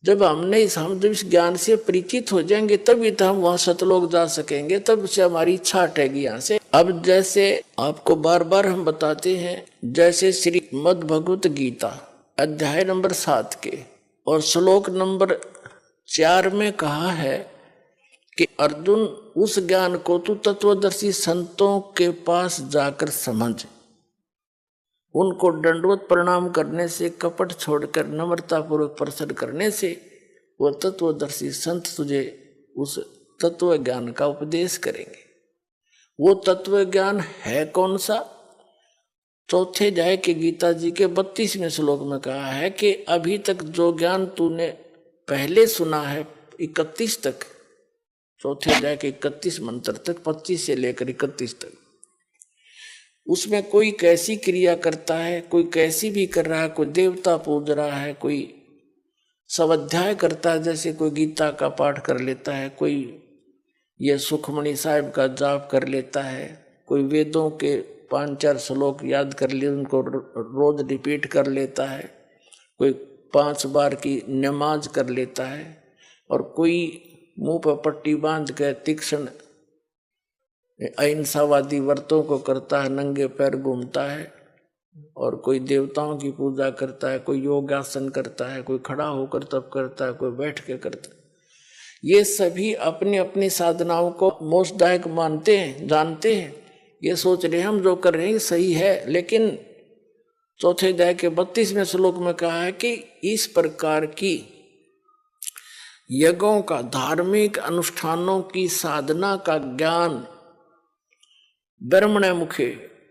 जब हम जब इस ज्ञान से परिचित हो जाएंगे, तभी तो हम वहां सतलोक जा सकेंगे, तब से हमारी इच्छा हटेगी यहाँ से। अब जैसे आपको बार बार हम बताते हैं, जैसे श्रीमद् भगवत गीता अध्याय नंबर 7 के और श्लोक नंबर 4 में कहा है कि अर्जुन, उस ज्ञान को तू तत्वदर्शी संतों के पास जाकर समझ, उनको दंडवत प्रणाम करने से, कपट छोड़कर नम्रता पूर्वक प्रसन्न करने से, वो तत्वदर्शी संत तुझे उस तत्व ज्ञान का उपदेश करेंगे। वो तत्व ज्ञान है कौन सा? चौथे अध्याय के गीता जी के 32वें श्लोक में कहा है कि अभी तक जो ज्ञान तूने पहले सुना है 31 तक, चौथे अध्याय के 31 मंत्र तक, 25 से लेकर 31 तक, उसमें कोई कैसी क्रिया करता है, कोई कैसी भी कर रहा है, कोई देवता पूज रहा है, कोई स्वाध्याय करता है, जैसे कोई गीता का पाठ कर लेता है, कोई ये सुखमणि साहिब का जाप कर लेता है, कोई वेदों के 5-4 श्लोक याद कर लिए, उनको रोज रिपीट कर लेता है, कोई 5 बार की नमाज कर लेता है, और कोई मुंह पर पट्टी बांध के तीक्ष्ण अहिंसावादी व्रतों को करता है, नंगे पैर घूमता है, और कोई देवताओं की पूजा करता है, कोई योगासन करता है, कोई खड़ा होकर तप करता है, कोई बैठ के करता है। ये सभी अपनी अपनी साधनाओं को मोक्षदायक मानते हैं, जानते हैं, ये सोच रहे हैं हम जो कर रहे हैं सही है। लेकिन चौथे अध्याय के 32वें श्लोक में कहा है कि इस प्रकार की यज्ञों का, धार्मिक अनुष्ठानों की साधना का ज्ञान ब्रह्मण मुखे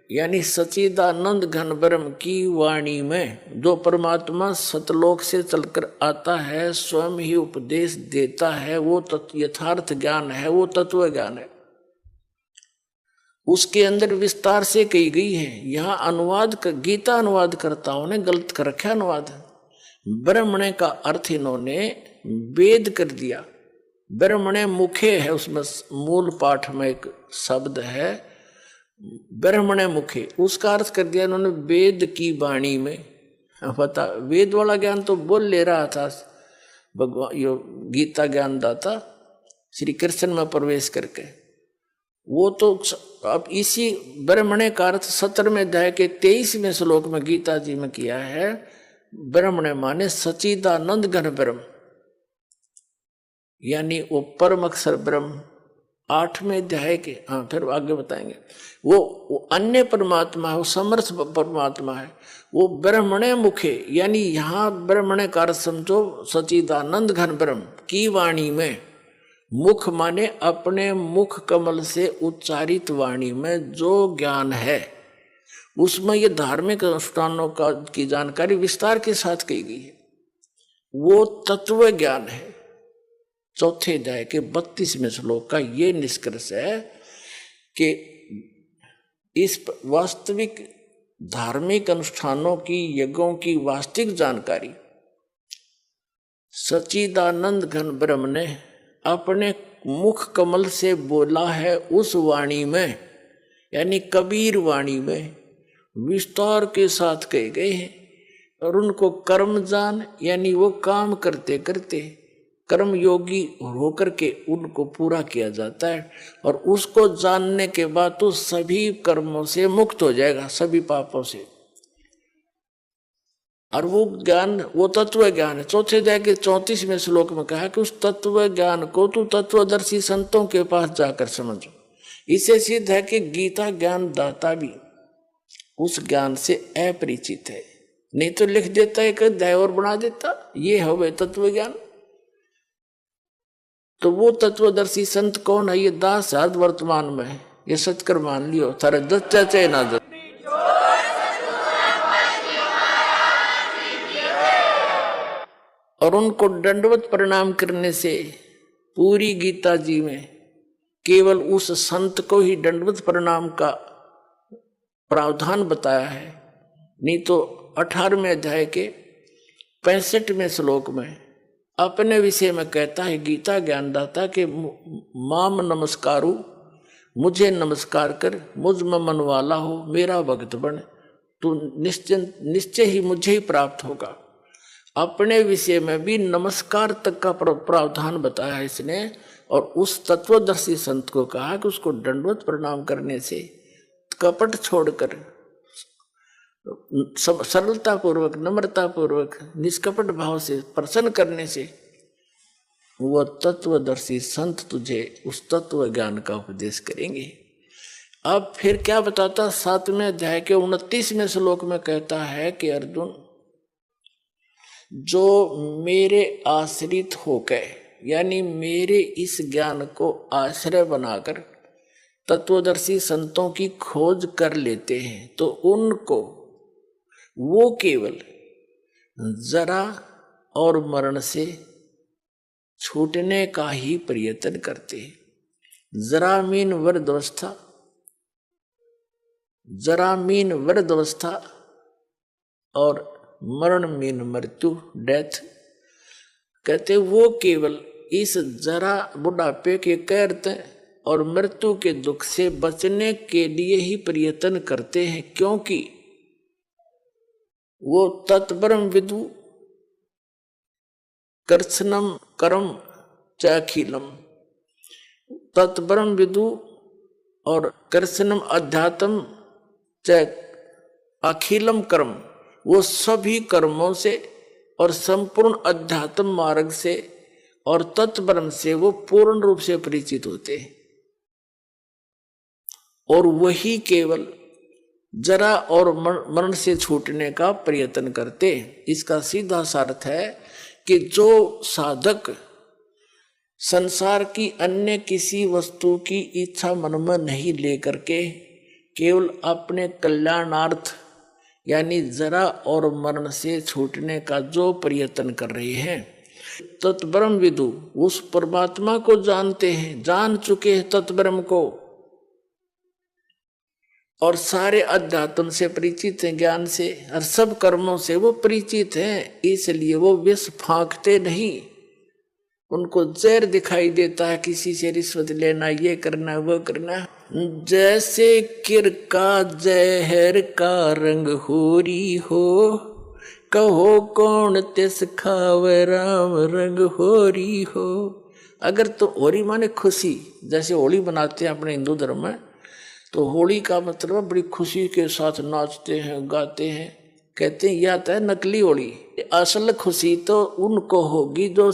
यानी सच्चिदानंद घन ब्रह्म की वाणी में जो परमात्मा सतलोक से चलकर आता है, स्वयं ही उपदेश देता है, वो यथार्थ ज्ञान है, वो तत्व ज्ञान है। उसके अंदर विस्तार से कही गई है। यहाँ अनुवाद गीता अनुवादकर्ताओं ने गलत कर रखा अनुवाद। ब्रह्मणे का अर्थ इन्होंने वेद कर दिया। ब्रह्मणे मुखे है, उसमें मूल पाठ में एक शब्द है ब्रह्मणे मुखे, उसका अर्थ कर दिया इन्होंने वेद की वाणी में। पता वेद वाला ज्ञान तो बोल ले रहा था भगवान, यो गीता ज्ञान दाता श्री कृष्ण में प्रवेश करके, वो तो अब इसी ब्रह्मणे का अर्थ 17वें अध्याय के 23वें श्लोक में गीता जी में किया है। ब्रह्मणे माने सच्चिदानंद घन ब्रह्म, यानी वो परम अक्षर ब्रह्म। 8वें अध्याय के, हाँ फिर आगे बताएंगे, वो अन्य परमात्मा है, वो समर्थ परमात्मा है, वो ब्रह्मणे मुखे, यानी यहाँ ब्रह्मणे का अर्थ समझो सच्चिदानंद घन ब्रह्म की वाणी में। मुख माने अपने मुख कमल से उच्चारित वाणी में जो ज्ञान है, उसमें ये धार्मिक अनुष्ठानों का की जानकारी विस्तार के साथ कही गई है, वो तत्व ज्ञान है। चौथे अध्याय के 32वें श्लोक का ये निष्कर्ष है कि इस वास्तविक धार्मिक अनुष्ठानों की, यज्ञों की वास्तविक जानकारी सच्चिदानंद घन ब्रह्म ने अपने मुख कमल से बोला है, उस वाणी में यानी कबीर वाणी में विस्तार के साथ कहे गए हैं। और उनको कर्मजान यानी वो काम करते करते कर्म योगी होकर के उनको पूरा किया जाता है, और उसको जानने के बाद तो सभी कर्मों से मुक्त हो जाएगा, सभी पापों से। और वो ज्ञान, वो तत्व ज्ञान है। चौथे अध्याय के 34वें श्लोक में कहा कि उस तत्व ज्ञान को तू तत्वदर्शी संतों के पास जाकर समझो। इससे सिद्ध है कि गीता ज्ञान दाता भी उस ज्ञान से अपरिचित है, नहीं तो लिख देता एक अध्याय और बना देता, ये हो गए तत्व ज्ञान। तो वो तत्वदर्शी संत कौन है? ये दास अर्ध वर्तमान में है, ये सचकर मान लियो, थारे दच्चा चाहे ना दच। और उनको दंडवत प्रणाम करने से पूरी गीता जी में केवल उस संत को ही दंडवत प्रणाम का प्रावधान बताया है, नहीं तो 18वें अध्याय के 65वें श्लोक में अपने विषय में कहता है गीता ज्ञानदाता के माम नमस्कारु, मुझे नमस्कार कर, मुझ में मन वाला हो, मेरा भक्त बन, तू निश्चय ही मुझे ही प्राप्त होगा। अपने विषय में भी नमस्कार तक का प्रावधान बताया है इसने। और उस तत्वदर्शी संत को कहा कि उसको दंडवत प्रणाम करने से, कपट छोड़कर सरलता पूर्वक, नम्रता पूर्वक, निष्कपट भाव से प्रसन्न करने से वह तत्वदर्शी संत तुझे उस तत्व ज्ञान का उपदेश करेंगे। अब फिर क्या बताता? 7वें अध्याय के 29वें श्लोक में कहता है कि अर्जुन, जो मेरे आश्रित होकर यानी मेरे इस ज्ञान को आश्रय बनाकर तत्वदर्शी संतों की खोज कर लेते हैं, तो उनको वो केवल जरा और मरण से छूटने का ही प्रयत्न करते हैं। जरा मीन वृद्धावस्था, जरा मीन वृद्धावस्था और मरण मीन मृत्यु, डेथ। कहते वो केवल इस जरा बुढ़ापे के कहते और मृत्यु के दुख से बचने के लिए ही प्रयत्न करते हैं, क्योंकि वो तत्परम विदु कर्षणम कर्म चाखिलम, तत्परम विदु और कर्षणम अध्यात्म च अखिलम कर्म, वो सभी कर्मों से और संपूर्ण अध्यात्म मार्ग से और तत्परम से वो पूर्ण रूप से परिचित होते हैं। और वही केवल जरा और मरण से छूटने का प्रयत्न करते हैं। इसका सीधा सा अर्थ है कि जो साधक संसार की अन्य किसी वस्तु की इच्छा मन में नहीं लेकर के केवल अपने कल्याणार्थ यानी जरा और मरण से छूटने का जो प्रयत्न कर रहे हैं, तत्ब्रह्म विदु उस परमात्मा को जानते हैं, जान चुके हैं तत्ब्रह्म को, और सारे अध्यात्म से परिचित हैं, ज्ञान से और सब कर्मों से वो परिचित हैं। इसलिए वो विष फांकते नहीं। उनको जहर दिखाई देता है, किसी से रिश्वत लेना, ये करना, वो करना। जैसे किर का जहर का रंग होरी हो, कहो कौन तिस खावे राम रंग होरी हो। अगर तो होरी माने खुशी, जैसे होली बनाते हैं अपने हिंदू धर्म में, तो होली का मतलब बड़ी खुशी के साथ नाचते हैं, गाते हैं, कहते हैं यह तो है नकली होली। असल खुशी तो उनको होगी जो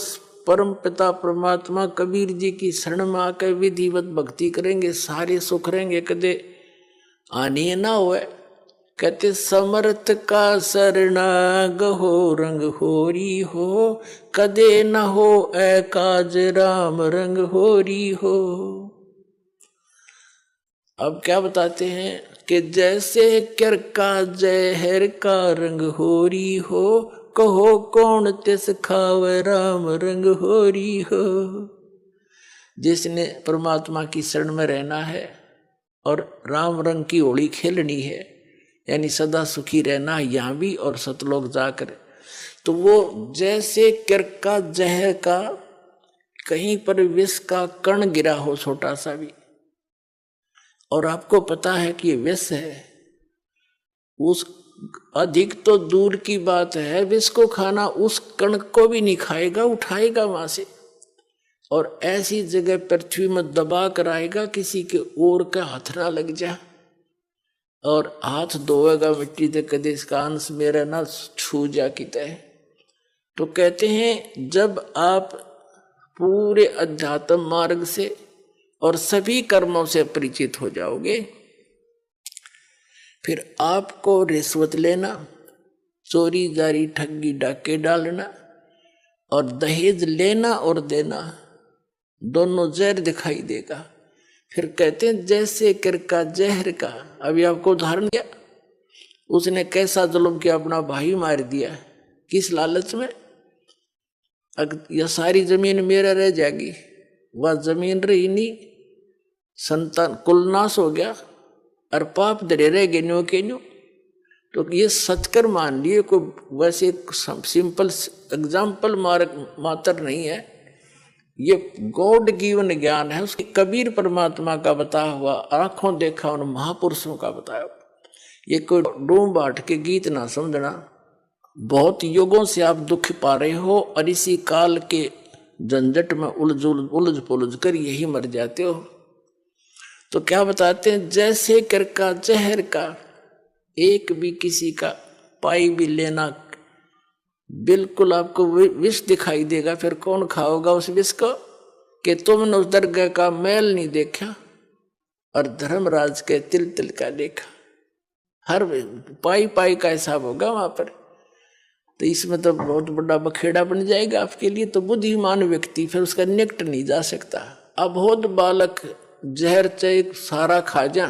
परम पिता परमात्मा कबीर जी की शरण में आकर विधिवत भक्ति करेंगे, सारे सुख रहेंगे, कदे आनी ना हुए। कहते समर्थ का शरणाग हो रंग होरी हो, कदे न हो ऐ काज राम रंग होरी हो। अब क्या बताते हैं कि जैसे कर का जहर का रंग होरी हो, कहो कौन तिस खावे राम रंग होरी हो। जिसने परमात्मा की शरण में रहना है और राम रंग की होली खेलनी है, यानी सदा सुखी रहना है यहाँ भी और सतलोक जाकर, तो वो जैसे कर का जहर का कहीं पर विष का कण गिरा हो छोटा सा भी, और आपको पता है कि ये विष है, उस अधिक तो दूर की बात है, विष को खाना उस कण को भी नहीं खाएगा, उठाएगा वहां से और ऐसी जगह पृथ्वी में दबा कर आएगा किसी के ओर का हाथ ना लग जा, और हाथ धोएगा मिट्टी से, कदे इसका अंश मेरा ना छू जा किता है। तो कहते हैं जब आप पूरे अध्यात्म मार्ग से और सभी कर्मों से परिचित हो जाओगे, फिर आपको रिश्वत लेना, चोरी जारी ठगी डाके डालना और दहेज लेना और देना दोनों जहर दिखाई देगा। फिर कहते हैं जैसे कर का जहर का, अभी आपको उदाहरण दिया, उसने कैसा जुल्म किया, अपना भाई मार दिया, किस लालच में, यह सारी जमीन मेरा रह जाएगी, वह जमीन रही नहीं, संतान कुलनाश हो गया और पाप धरे रह गए न्यो के न्यो। तो ये सचकर मान लिए, कोई वैसे सिंपल एग्जाम्पल मात्र नहीं है, ये गॉड गिवन ज्ञान है, उसकी कबीर परमात्मा का बताया हुआ, आंखों देखा उन महापुरुषों का बताया। ये कोई डूम बाट के गीत ना समझना। बहुत युगों से आप दुख पा रहे हो और इसी काल के झंझट में उलझ पुलझ कर यही मर जाते हो। तो क्या बताते हैं, जैसे कर का जहर का एक भी किसी का पाई भी लेना, बिल्कुल आपको विष दिखाई देगा। फिर कौन खाओगा उस विष को, कि तुमने उस दरगाह का मैल नहीं देखा और धर्मराज के तिल तिल का देखा। हर पाई पाई का हिसाब होगा वहां पर। तो इसमें तो बहुत बड़ा बखेड़ा बन जाएगा आपके लिए। तो बुद्धिमान व्यक्ति फिर उसका निकट नहीं जा सकता। अबोध बालक जहर चाहे सारा खा जा,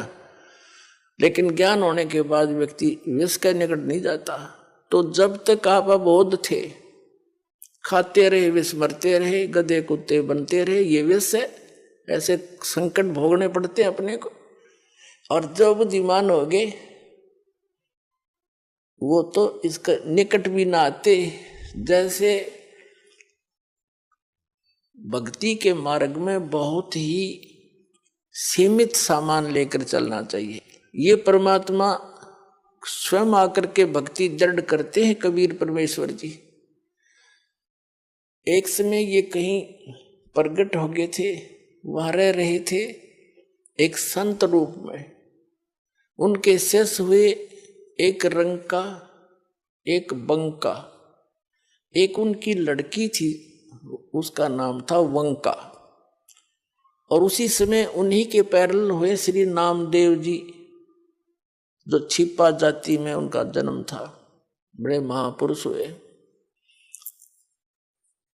लेकिन ज्ञान होने के बाद व्यक्ति विष के निकट नहीं जाता। तो जब तक आप अबोध थे, खाते रहे विष, मरते रहे, गधे कुत्ते बनते रहे, ये विष है। ऐसे संकट भोगने पड़ते अपने को। और जब बुद्धिमान हो गए वो तो इसका निकट भी ना आते। जैसे भक्ति के मार्ग में बहुत ही सीमित सामान लेकर चलना चाहिए। ये परमात्मा स्वयं आकर के भक्ति दृढ़ करते हैं कबीर परमेश्वर जी। एक समय ये कहीं प्रकट हो गए थे, वहां रह रहे थे एक संत रूप में। उनके शिष्य हुए एक रंग का, एक बंका, एक उनकी लड़की थी, उसका नाम था वंका। और उसी समय उन्हीं के पैरल हुए श्री नामदेव जी, जो छिपा जाति में उनका जन्म था, बड़े महापुरुष हुए।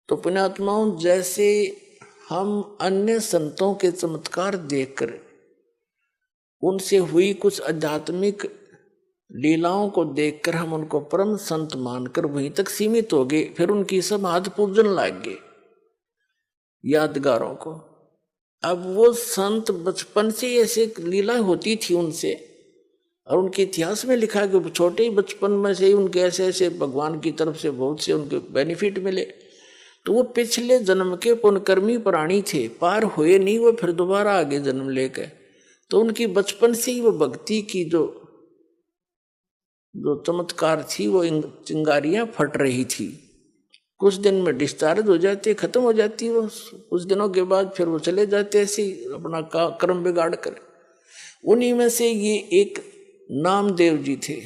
तो पुण्यात्माओं, जैसे हम अन्य संतों के चमत्कार देखकर उनसे हुई कुछ आध्यात्मिक लीलाओं को देखकर हम उनको परम संत मानकर वहीं तक सीमित हो गए, फिर उनकी समाधि पूजन लग गए यादगारों को। अब वो संत बचपन से ऐसे लीला होती थी उनसे, और उनके इतिहास में लिखा कि छोटे ही बचपन में से ही उनके ऐसे ऐसे भगवान की तरफ से बहुत से उनके बेनिफिट मिले। तो वो पिछले जन्म के पुण्यकर्मी प्राणी थे, पार हुए नहीं वो, फिर दोबारा आगे जन्म लेकर। तो उनकी बचपन से ही वो भक्ति की जो चमत्कार थी, वो चिंगारियां फट रही थी। कुछ दिन में डिस्चार्ज हो जाती, खत्म हो जाती वो, कुछ दिनों के बाद फिर वो चले जाते ऐसे अपना कर्म बिगाड़ कर। उन्हीं में से ये एक नामदेव जी थे।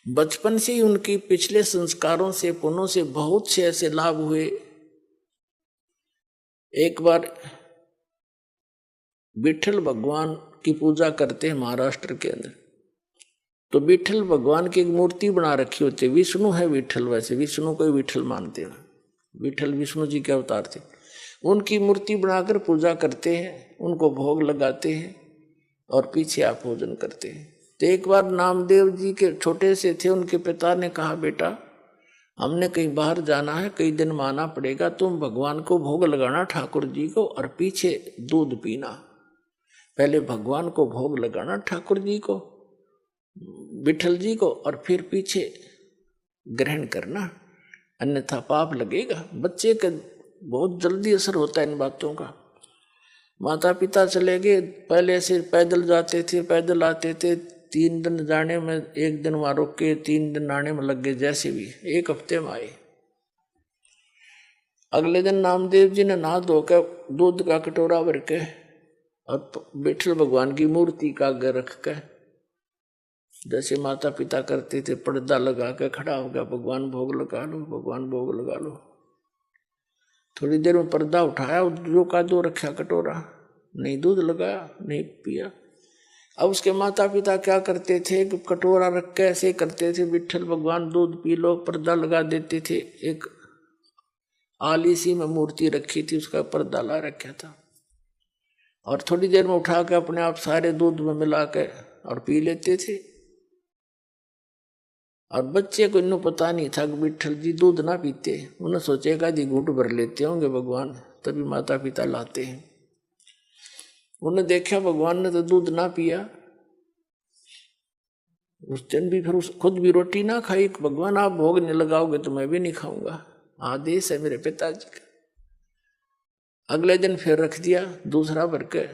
बचपन से ही उनकी पिछले संस्कारों से, पुण्यों से बहुत से ऐसे लाभ हुए। एक बार विठल भगवान की पूजा करते हैं महाराष्ट्र के अंदर, तो विठल भगवान की एक मूर्ति बना रखी होती है। विष्णु है विठल, वैसे विष्णु को ही विठल मानते हैं, विठल विष्णु जी के अवतार थे। उनकी मूर्ति बनाकर पूजा करते हैं, उनको भोग लगाते हैं और पीछे आप भोजन करते हैं। तो एक बार नामदेव जी के छोटे से थे, उनके पिता ने कहा, बेटा हमने कहीं बाहर जाना है, कई दिन माना पड़ेगा, तुम भगवान को भोग लगाना ठाकुर जी को, और पीछे दूध पीना। पहले भगवान को भोग लगाना ठाकुर जी को, विठल जी को, और फिर पीछे ग्रहण करना, अन्यथा पाप लगेगा। बच्चे का बहुत जल्दी असर होता है इन बातों का। माता पिता चले गए, पहले से पैदल जाते थे, पैदल आते थे, 3 दिन जाने में, 1 दिन वहां रुक के 3 दिन आने में लग गए। जैसे भी 1 हफ्ते में आए। अगले दिन नामदेव जी ने नहा धोकर दूध का कटोरा भर के और विठल भगवान की मूर्ति का आगे रख के, जैसे माता पिता करते थे, पर्दा लगा के खड़ा हो गया, भगवान भोग लगा लो, भगवान भोग लगा लो। थोड़ी देर में पर्दा उठाया, जो का दो रखा कटोरा, नहीं दूध लगाया, नहीं पिया। अब उसके माता पिता क्या करते थे कि कटोरा रख के ऐसे करते थे, विठल भगवान दूध पी लो, पर्दा लगा देते थे। एक आली सी में मूर्ति रखी थी, उसका पर्दा ला रखा था, और थोड़ी देर में उठा के अपने आप सारे दूध में मिला के और पी लेते थे। और बच्चे को इन्हों पता नहीं था कि विठल जी दूध ना पीते। उन्हें सोचेगा दी घूंट भर लेते होंगे भगवान, तभी माता पिता लाते हैं। उन्हें देखा भगवान ने तो दूध ना पिया, उस दिन भी फिर खुद भी रोटी ना खाई। भगवान आप भोग नहीं लगाओगे तो मैं भी नहीं खाऊंगा, आदेश है मेरे पिताजी का। अगले दिन फिर रख दिया दूसरा भर के,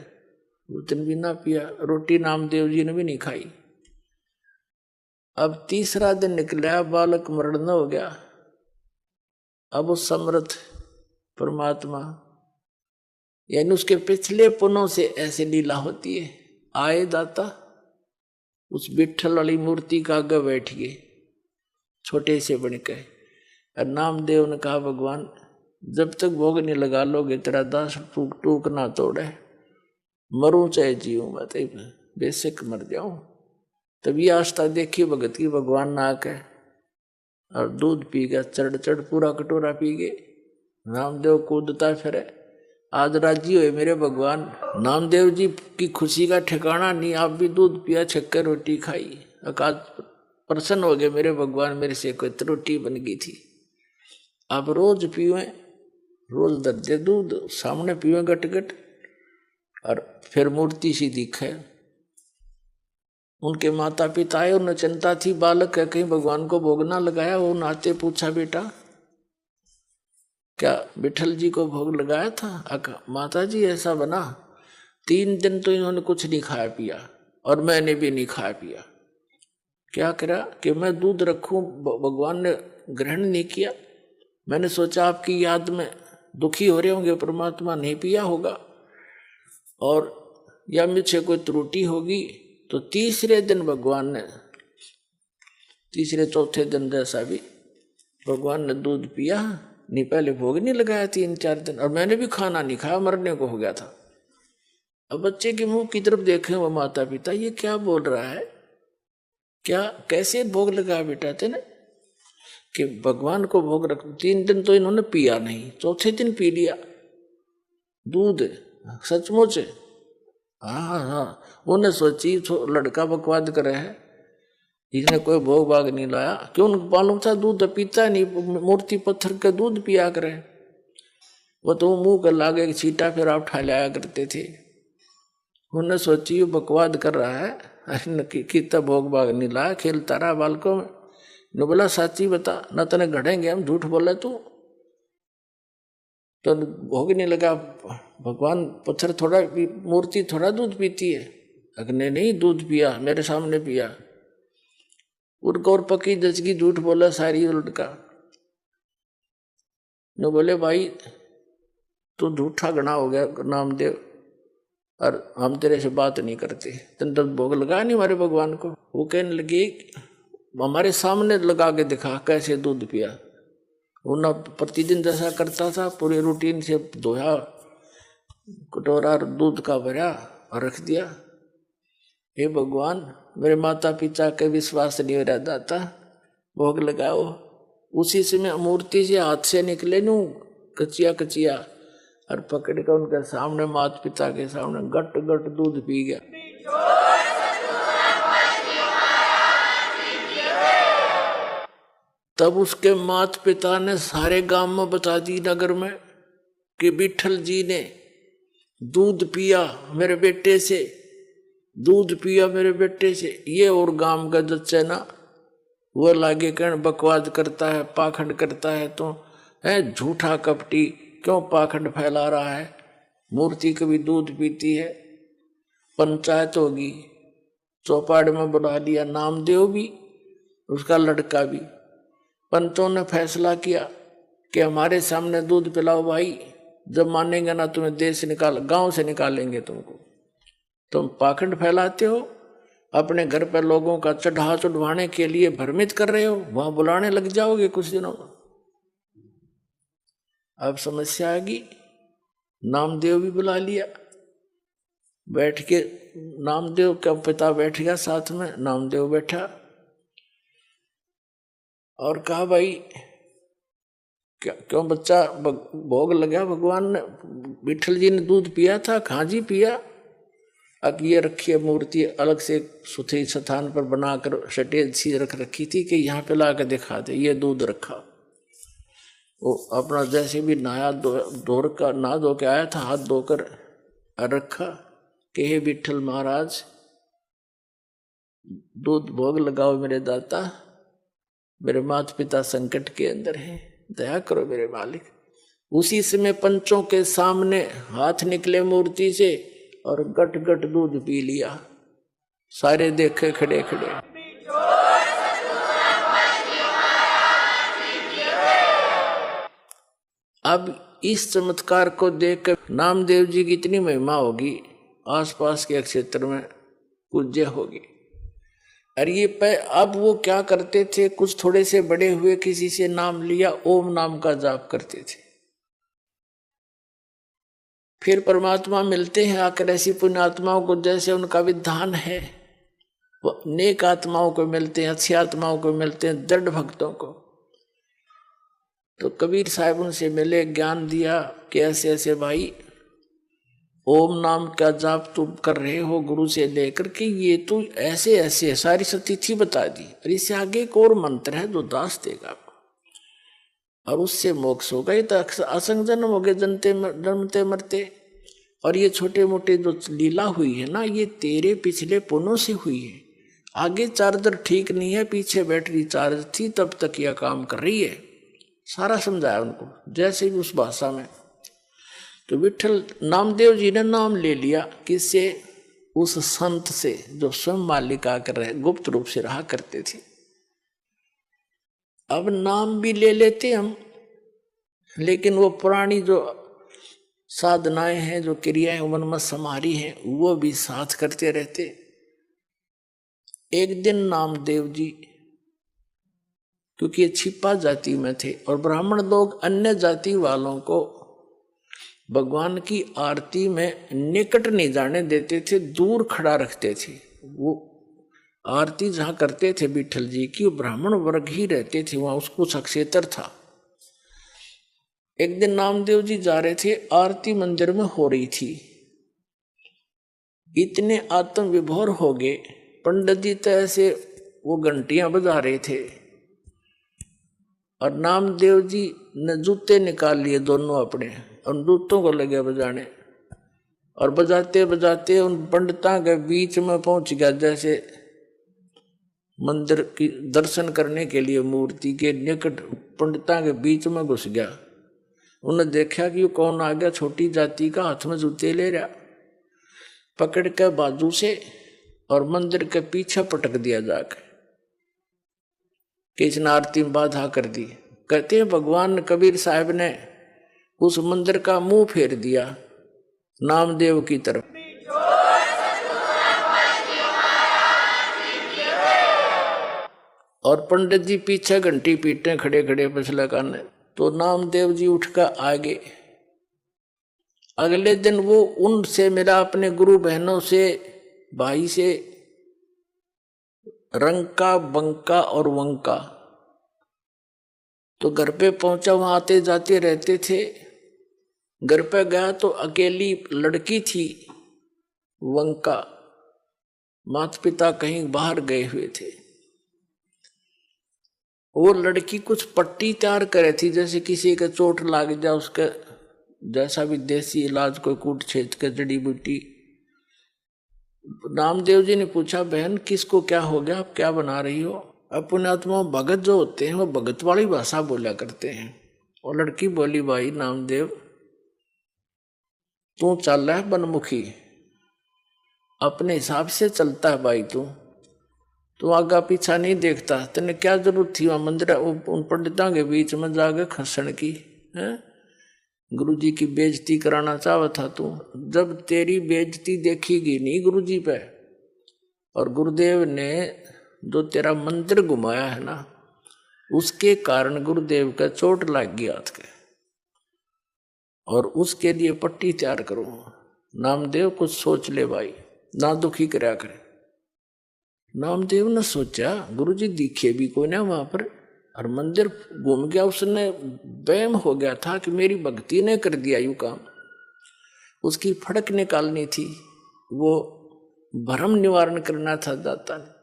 उस दिन भी ना पिया, रोटी नामदेव जी ने भी नहीं खाई। अब तीसरा दिन निकला, बालक मरण हो गया। अब उस समर्थ परमात्मा, यानी उसके पिछले पुण्यों से ऐसे लीला होती है। आए दाता उस विठल वाली मूर्ति का आगे बैठ गए, छोटे से बन के। और नामदेव ने कहा, भगवान जब तक भोग नहीं लगा लोगे तेरा दास टूक टूक ना तोड़े, मरूं चाहे जीऊं, मैं तो बेशक मर जाऊं। तभी आस्था देखी भगत की, भगवान ना आके और दूध पी गया, चढ़ चढ़ पूरा कटोरा पी गए। नामदेव कूदता फिरे, आज राजी हुए मेरे भगवान। नामदेव जी की खुशी का ठिकाना नहीं, आप भी दूध पिया, छक्कर रोटी खाई, आज प्रसन्न हो गए मेरे भगवान, मेरे से कोई रोटी बन गई थी। आप रोज पीवे, रोज दर्जे दूध सामने पीवे गट गट, और फिर मूर्ति सी दिखे। उनके माता पिता आए, उन्हें चिंता थी, बालक है कहीं भगवान को भोग ना लगाया। वो नाते पूछा, बेटा क्या विठल जी को भोग लगाया था? माता जी ऐसा बना, 3 दिन तो इन्होंने कुछ नहीं खाया पिया और मैंने भी नहीं खाया पिया। क्या करा कि मैं दूध रखूं, भगवान ने ग्रहण नहीं किया। मैंने सोचा आपकी याद में दुखी हो रहे होंगे परमात्मा, नहीं पिया होगा और या मुझसे कोई त्रुटि होगी। तो तीसरे दिन भगवान ने, तीसरे चौथे दिन जैसा भी भगवान ने दूध पिया, नहीं पहले भोग नहीं लगाया 3-4 दिन, और मैंने भी खाना नहीं खाया, मरने को हो गया था। अब बच्चे के मुंह की तरफ देखे वो माता पिता, ये क्या बोल रहा है, क्या कैसे भोग लगाया बेटा तेने, कि भगवान को भोग रख। 3 दिन तो इन्होंने पिया नहीं, चौथे दिन पी लिया दूध, सचमुच। हाँ, उन्हें सोची लड़का बकवाद करे है, इसने कोई भोग भाग नहीं लाया। क्यों मालूम था दूध पीता नहीं, मूर्ति पत्थर के दूध पिया करे। वो तो मुंह कर लागे छीटा फिर आप उठा लाया करते थे। उन्हें सोची बकवाद कर रहा है, कितना भोग भाग नहीं लाया, खेलता रहा बालकों में। न बोला साची बता, न तने घड़ेंगे हम, झूठ बोले तू तो भोग नहीं लगा। भगवान पत्थर थोड़ा, मूर्ति थोड़ा दूध पीती है। अगने नहीं दूध पिया, मेरे सामने पिया। उनको और पकी दचकी झूठ बोला सारी उलटका। न बोले भाई तू झूठा गणा हो गया नामदेव, और हम तेरे से बात नहीं करते, तेने तो भोग लगा नहीं हमारे भगवान को। वो कहने लगी हमारे सामने लगा के दिखा कैसे दूध पिया। वो ना प्रतिदिन जैसा करता था, पूरी रूटीन से धोया, कटोरा दूध का भरा और रख दिया। हे भगवान, मेरे माता पिता के विश्वास नहीं हो रहा दाता, भोग लगाओ। उसी समय मूर्ति से हाथ से निकले नू कचिया कचिया, और पकड़ कर उनके सामने, माता पिता के सामने गट गट दूध पी गया। तब उसके माता पिता ने सारे गांव में बता दी, नगर में, कि विठल जी ने दूध पिया मेरे बेटे से, दूध पिया मेरे बेटे से। ये और गांव का जच्चे ना वो लागे कहने बकवाद करता है, पाखंड करता है, तो है झूठा कपटी, क्यों पाखंड फैला रहा है। मूर्ति कभी दूध पीती है। पंचायत होगी, चौपाड़ में बुला लिया नामदेव भी, उसका लड़का भी। पंचों ने फैसला किया कि हमारे सामने दूध पिलाओ भाई, जब मानेंगे ना तुम्हें देश निकाल, गांव से निकालेंगे तुमको। तुम पाखंड फैलाते हो, अपने घर पर लोगों का चढ़ा चढ़वाने के लिए भ्रमित कर रहे हो, वहां बुलाने लग जाओगे कुछ दिनों में। अब समस्या आ गई, नामदेव भी बुला लिया। बैठ के नामदेव का पिता बैठ गया साथ में, नामदेव बैठा और कहा भाई क्यों बच्चा भोग लगा, भगवान ने, विठल जी ने दूध पिया था, कहाँ जी पिया। अब ये रखी मूर्ति अलग से सुथरी स्थान पर बनाकर सटेज सी रख रखी थी कि यहाँ पे ला के दिखा दे, ये दूध रखा। वो अपना जैसे भी नहा धो के आया था, हाथ धोकर रखा कि हे विठल महाराज दूध भोग लगाओ मेरे दाता, मेरे माता पिता संकट के अंदर हैं, दया करो मेरे मालिक। उसी समय पंचों के सामने हाथ निकले मूर्ति से और गट गट दूध पी लिया। सारे देखे खड़े खड़े। अब इस चमत्कार को देखकर नामदेव जी की इतनी महिमा होगी, आसपास के क्षेत्र में पूज्य होगी। और ये अब वो क्या करते थे, कुछ थोड़े से बड़े हुए, किसी से नाम लिया, ओम नाम का जाप करते थे। फिर परमात्मा मिलते हैं आकर ऐसी पुण्य आत्माओं को, जैसे उनका विधान है, वो नेक आत्माओं को मिलते हैं, अच्छी आत्माओं को मिलते हैं, दृढ़ भक्तों को। तो कबीर साहब उनसे मिले, ज्ञान दिया कि ऐसे ऐसे भाई ओम नाम का जाप तुम कर रहे हो गुरु से लेकर के, ये तो ऐसे ऐसे सारी सतिथि बता दी, और इससे आगे एक और मंत्र है जो दास देगा आपको, और उससे मोक्ष होगा। ये तो असंग जन्म हो गए, जन्मते मरते। और ये छोटे मोटे जो लीला हुई है ना, ये तेरे पिछले पुण्यों से हुई है। आगे चार्जर ठीक नहीं है, पीछे बैटरी चार्ज थी, तब तक यह काम कर रही है। सारा समझाया उनको, जैसे भी उस भाषा में। तो विठल नामदेव जी ने नाम ले लिया किससे? उस संत से जो स्वयं मालिक आकर रहे, गुप्त रूप से रहा करते थे। अब नाम भी ले लेते हम, लेकिन वो पुरानी जो साधनाएं हैं, जो क्रियाएं मन में समारी हैं, वो भी साथ करते रहते। एक दिन नामदेव जी, क्योंकि ये छिपा जाति में थे और ब्राह्मण लोग अन्य जाति वालों को भगवान की आरती में निकट नहीं जाने देते थे, दूर खड़ा रखते थे। वो आरती जहां करते थे विठल जी की, वो ब्राह्मण वर्ग ही रहते थे, वहां उसको सक्षेत्र था। एक दिन नामदेव जी जा रहे थे, आरती मंदिर में हो रही थी, इतने आत्म विभोर हो गए, पंडित जी तो ऐसे वो घंटियां बजा रहे थे और नामदेव जी ने जूते निकाल लिए दोनों अपने और जूतों को लगे बजाने, और बजाते बजाते उन पंडितां के बीच में पहुंच गया। जैसे मंदिर की दर्शन करने के लिए मूर्ति के निकट पंडितां के बीच में घुस गया। उन्हें देखा कि कौन आ गया, छोटी जाति का, हाथ में जूते ले रहा, पकड़ के बाजू से और मंदिर के पीछे पटक दिया जाकर, किसने आरती में बाधा कर दी। कहते हैं भगवान कबीर साहब ने उस मंदिर का मुंह फेर दिया नामदेव की तरफ। और पंडित जी पीछे घंटी पीटने खड़े खड़े पछला करने, तो नामदेव जी उठकर आगे। अगले दिन वो उनसे मिला, अपने गुरु बहनों से, भाई से, रंका, बंका और वंका। तो घर पे पहुंचा, वहां आते जाते रहते थे। घर पे गया तो अकेली लड़की थी वंका, माता पिता कहीं बाहर गए हुए थे। वो लड़की कुछ पट्टी तैयार करे थी, जैसे किसी का चोट लाग जाए उसका जैसा भी देसी इलाज, कोई कूट छेद के जड़ी बूटी। नामदेव जी ने पूछा, बहन किसको क्या हो गया, आप क्या बना रही हो? अपने आत्मा भगत जो होते हैं वो भगत वाली भाषा बोला करते हैं। और लड़की बोली, भाई नामदेव तू चल रहा है बनमुखी, अपने हिसाब से चलता है भाई, तू आगा पीछा नहीं देखता, तेने क्या जरूरत थी वहां मंदिर उन पंडितों के बीच में जाकर खसण की है? गुरु जी की बेइज्जती कराना चाहता था तू। जब तेरी बेइज्जती देखीगी नहीं गुरु जी पे, और गुरुदेव ने जो तेरा मंदिर घुमाया है ना, उसके कारण गुरुदेव का चोट लग गई हाथ के, और उसके लिए पट्टी तैयार करो। नामदेव कुछ सोच ले भाई, ना दुखी करया करे। नामदेव ने सोचा, गुरुजी दिखे भी कोई ना वहां पर, और मंदिर घूम गया, उसने वहम हो गया था कि मेरी भक्ति ने कर दिया यू काम। उसकी फड़क निकालनी थी, वो भ्रम निवारण करना था दाता ने।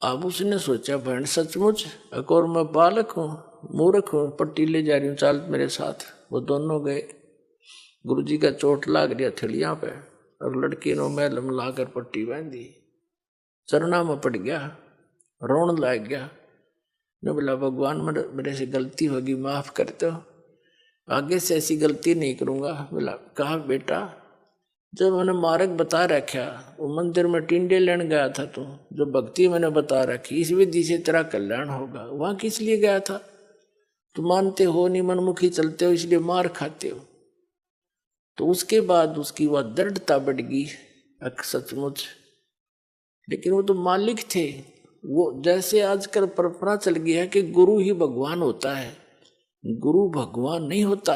अब उसने सोचा, बहन सचमुच एक और मैं बालक हूँ, मूर्ख हूँ, पट्टी ले जा रही हूँ, चाल मेरे साथ। वो दोनों गए। गुरुजी का चोट लाग गया थलियां पे, और लड़की ने मैलम लाकर पट्टी बांधी, चरना में पड़ गया, रोन लग गया। ने बोला, भगवान मेरे से गलती होगी, माफ कर दो, आगे से ऐसी गलती नहीं करूंगा। बोला, कहा बेटा, जब मैंने मार्ग बता रखा, वो मंदिर में टिंडे लेने गया था तू, जो भक्ति मैंने बता रखी, इस विधि से तेरा कल्याण होगा, वहां किस लिए गया था? तुम मानते हो नहीं, मनमुखी चलते हो, इसलिए मार खाते हो। तो उसके बाद उसकी वह दृढ़ता बढ़ गई, सचमुच। लेकिन वो तो मालिक थे। वो जैसे आजकल परंपरा चल गई है कि गुरु ही भगवान होता है, गुरु भगवान नहीं होता।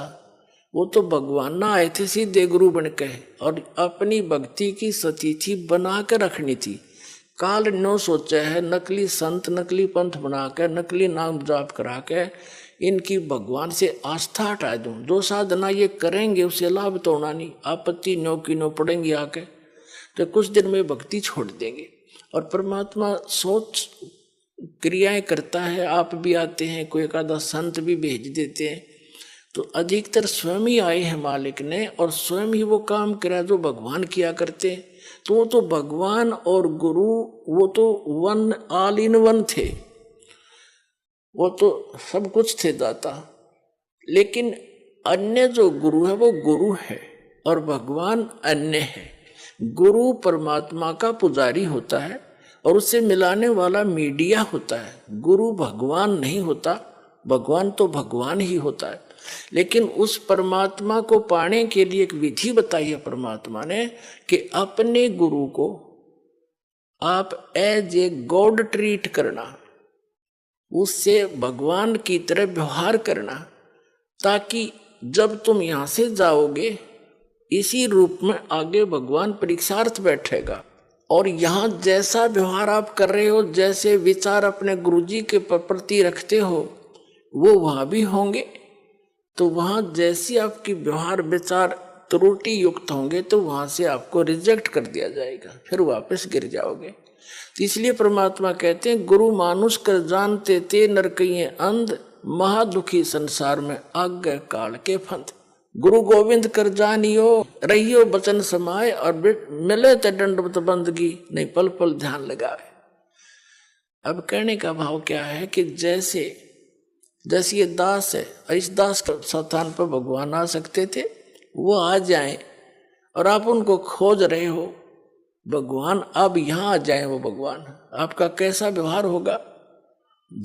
वो तो भगवान ना आए थे सीधे गुरु बन के, और अपनी भक्ति की सतिथि बना के रखनी थी। काल नो सोचा है नकली संत, नकली पंथ बना के, नकली नाम जाप करा के इनकी भगवान से आस्था हटा दूं। जो साधना ये करेंगे उससे लाभ तो होना नहीं, आपत्ति नो की नो पड़ेंगी आके, तो कुछ दिन में भक्ति छोड़ देंगे। और परमात्मा सोच क्रियाएं करता है, आप भी आते हैं, कोई एक आधा संत भी भेज देते हैं, तो अधिकतर स्वयं ही आए हैं मालिक ने, और स्वयं ही वो काम करा जो भगवान किया करते। तो वो तो भगवान और गुरु, वो तो वन, ऑल इन वन थे, वो तो सब कुछ थे दाता। लेकिन अन्य जो गुरु है वो गुरु है और भगवान अन्य है। गुरु परमात्मा का पुजारी होता है और उससे मिलाने वाला मीडिया होता है। गुरु भगवान नहीं होता, भगवान तो भगवान ही होता है। लेकिन उस परमात्मा को पाने के लिए एक विधि बताई है परमात्मा ने कि अपने गुरु को आप एज ए गॉड ट्रीट करना, उससे भगवान की तरह व्यवहार करना, ताकि जब तुम यहां से जाओगे इसी रूप में आगे भगवान परीक्षार्थ बैठेगा और यहां जैसा व्यवहार आप कर रहे हो, जैसे विचार अपने गुरुजी के प्रति रखते हो, वो वहां भी होंगे। तो वहां जैसी आपकी व्यवहार विचार त्रुटि युक्त होंगे तो वहां से आपको रिजेक्ट कर दिया जाएगा, फिर वापस गिर जाओगे। तो इसलिए परमात्मा कहते हैं गुरु मानुष कर जानते ते नरकइये अंध, महादुखी संसार में आज्ञा काल के फंद। गुरु गोविंद कर जानियो रहियो बचन समाए और मिले ते दंडवत बंदगी नहीं पल पल ध्यान लगाए। अब कहने का भाव क्या है कि जैसे ये दास है और इस दास के स्थान पर भगवान आ सकते थे, वो आ जाएं और आप उनको खोज रहे हो, भगवान अब यहां आ जाए, वो भगवान आपका कैसा व्यवहार होगा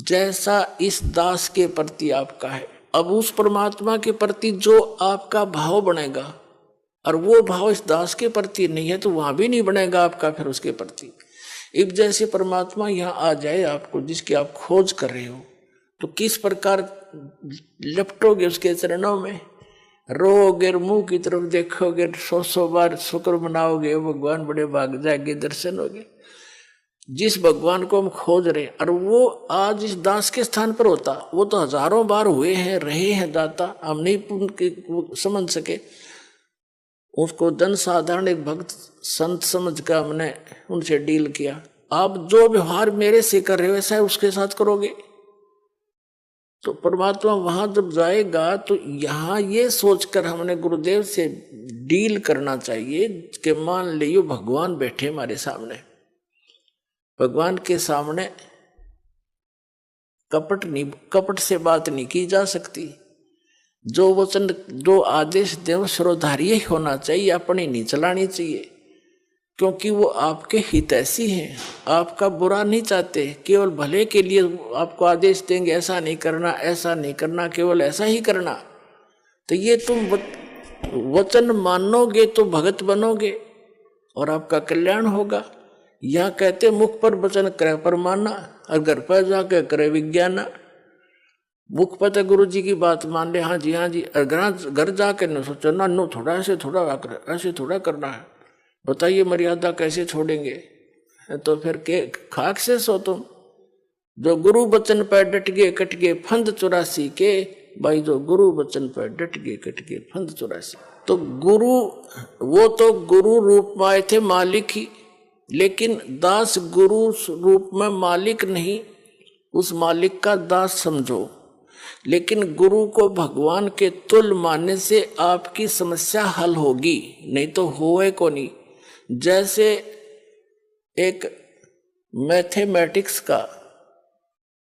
जैसा इस दास के प्रति आपका है। अब उस परमात्मा के प्रति जो आपका भाव बनेगा और वो भाव इस दास के प्रति नहीं है तो वहां भी नहीं बनेगा आपका फिर उसके प्रति। अब जैसे परमात्मा यहाँ आ जाए आपको, जिसकी आप खोज कर रहे हो, तो किस प्रकार लपटोगे उसके चरणों में, रोगे, मुंह की तरफ देखोगे, 100 बार शुक्र मनाओगे, भगवान बड़े भाग जाएंगे, दर्शन होगे। जिस भगवान को हम खोज रहे और वो आज इस दास के स्थान पर होता, वो तो हजारों बार हुए हैं, रहे हैं दाता, हम नहीं समझ सके। उसको जन साधारण एक भक्त संत समझ कर हमने उनसे डील किया। आप जो व्यवहार मेरे से कर रहे हो वैसा उसके साथ करोगे। तो परमात्मा वहां जब जाएगा तो यहाँ ये सोचकर हमने गुरुदेव से डील करना चाहिए कि मान लियो भगवान बैठे हमारे सामने, भगवान के सामने कपट से बात नहीं की जा सकती। जो वचन जो आदेश देव श्रोधार्य ही होना चाहिए, अपनी नहीं चलानी चाहिए, क्योंकि वो आपके हितैषी हैं, आपका बुरा नहीं चाहते, केवल भले के लिए आपको आदेश देंगे, ऐसा नहीं करना, ऐसा नहीं करना, केवल ऐसा ही करना। तो ये तुम वचन मानोगे तो भगत बनोगे और आपका कल्याण होगा। यह कहते मुख पर वचन करे पर माना और घर पर जाके करे विज्ञाना। मुख पर तो गुरु जी की बात मान ले, हाँ जी, और घर जाकर न सोचो ना, नो थोड़ा ऐसे थोड़ा करना है, बताइए मर्यादा कैसे छोड़ेंगे। तो फिर के खाक से सो तुम। जो गुरु वचन पर डट गए कट गए फंद 84 के, भाई जो गुरु वचन पर डट गए कट गए फंद 84। तो गुरु वो तो गुरु रूप में आए थे मालिक ही, लेकिन दास गुरु रूप में मालिक नहीं, उस मालिक का दास समझो। लेकिन गुरु को भगवान के तुल्य मानने से आपकी समस्या हल होगी, नहीं तो होए को नहीं। जैसे एक मैथमेटिक्स का,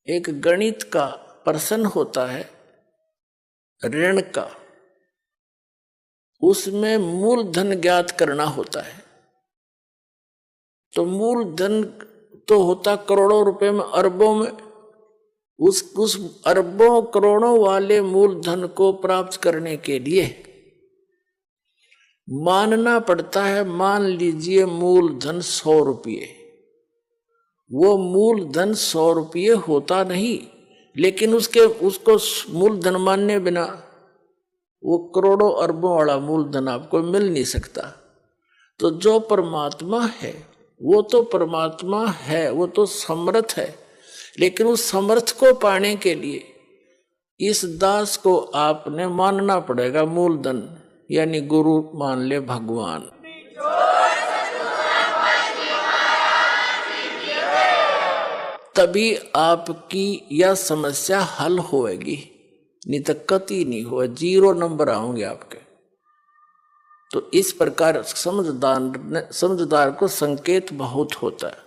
एक गणित का प्रश्न होता है ऋण का, उसमें मूलधन ज्ञात करना होता है। तो मूलधन तो होता करोड़ों रुपए में, अरबों में। उस अरबों करोड़ों वाले मूलधन को प्राप्त करने के लिए मानना पड़ता है, मान लीजिए मूलधन 100 रुपये। वो मूलधन 100 रुपये होता नहीं, लेकिन उसको मूलधन मानने बिना वो करोड़ों अरबों वाला मूलधन आपको मिल नहीं सकता। तो जो परमात्मा है वो तो परमात्मा है, वो तो समर्थ है, लेकिन उस समर्थ को पाने के लिए इस दास को आपने मानना पड़ेगा मूलधन, यानी गुरु मान ले भगवान। तभी आपकी यह समस्या हल होएगी, नहीं तो कति नहीं हुआ, 0 नंबर आओगे आपके। तो इस प्रकार समझदार को संकेत बहुत होता है।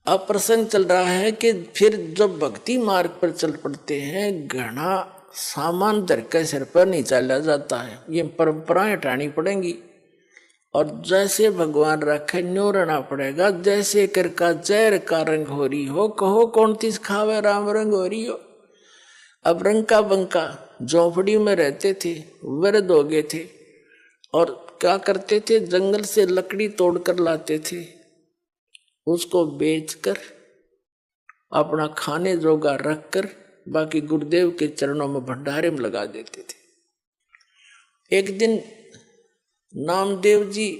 अब प्रसंग चल रहा है कि फिर जब भक्ति मार्ग पर चल पड़ते हैं, घना सामान धर के सिर पर नहीं चला जाता है, ये परंपराएं हटानी पड़ेंगी। और जैसे भगवान रखे न्यो रहना पड़ेगा। जैसे कर का जहर का रंग हो रही हो, कहो कौन तीस खावे राम रंग हो रही हो। अब रंग बंका झोपड़ी में रहते थे, वृद्ध हो गए थे, और क्या करते थे, जंगल से लकड़ी तोड़कर लाते थे, उसको बेचकर अपना खाने जोगा रखकर बाकी गुरुदेव के चरणों में भंडारे में लगा देते थे। एक दिन नामदेव जी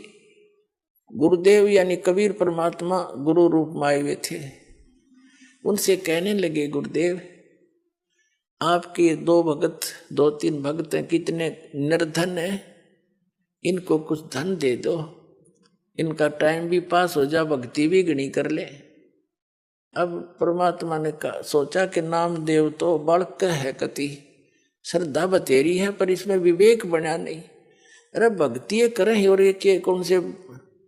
गुरुदेव यानी कबीर परमात्मा गुरु रूप में आए हुए थे। उनसे कहने लगे, गुरुदेव आपके दो तीन भक्त हैं, कितने निर्धन हैं, इनको कुछ धन दे दो, इनका टाइम भी पास हो जा, भक्ति भी गणी कर ले। अब परमात्मा ने सोचा कि नामदेव तो बालक है, कति श्रद्धा बतेरी है, पर इसमें विवेक बना नहीं। अरे भक्ति करें और ये के कौन से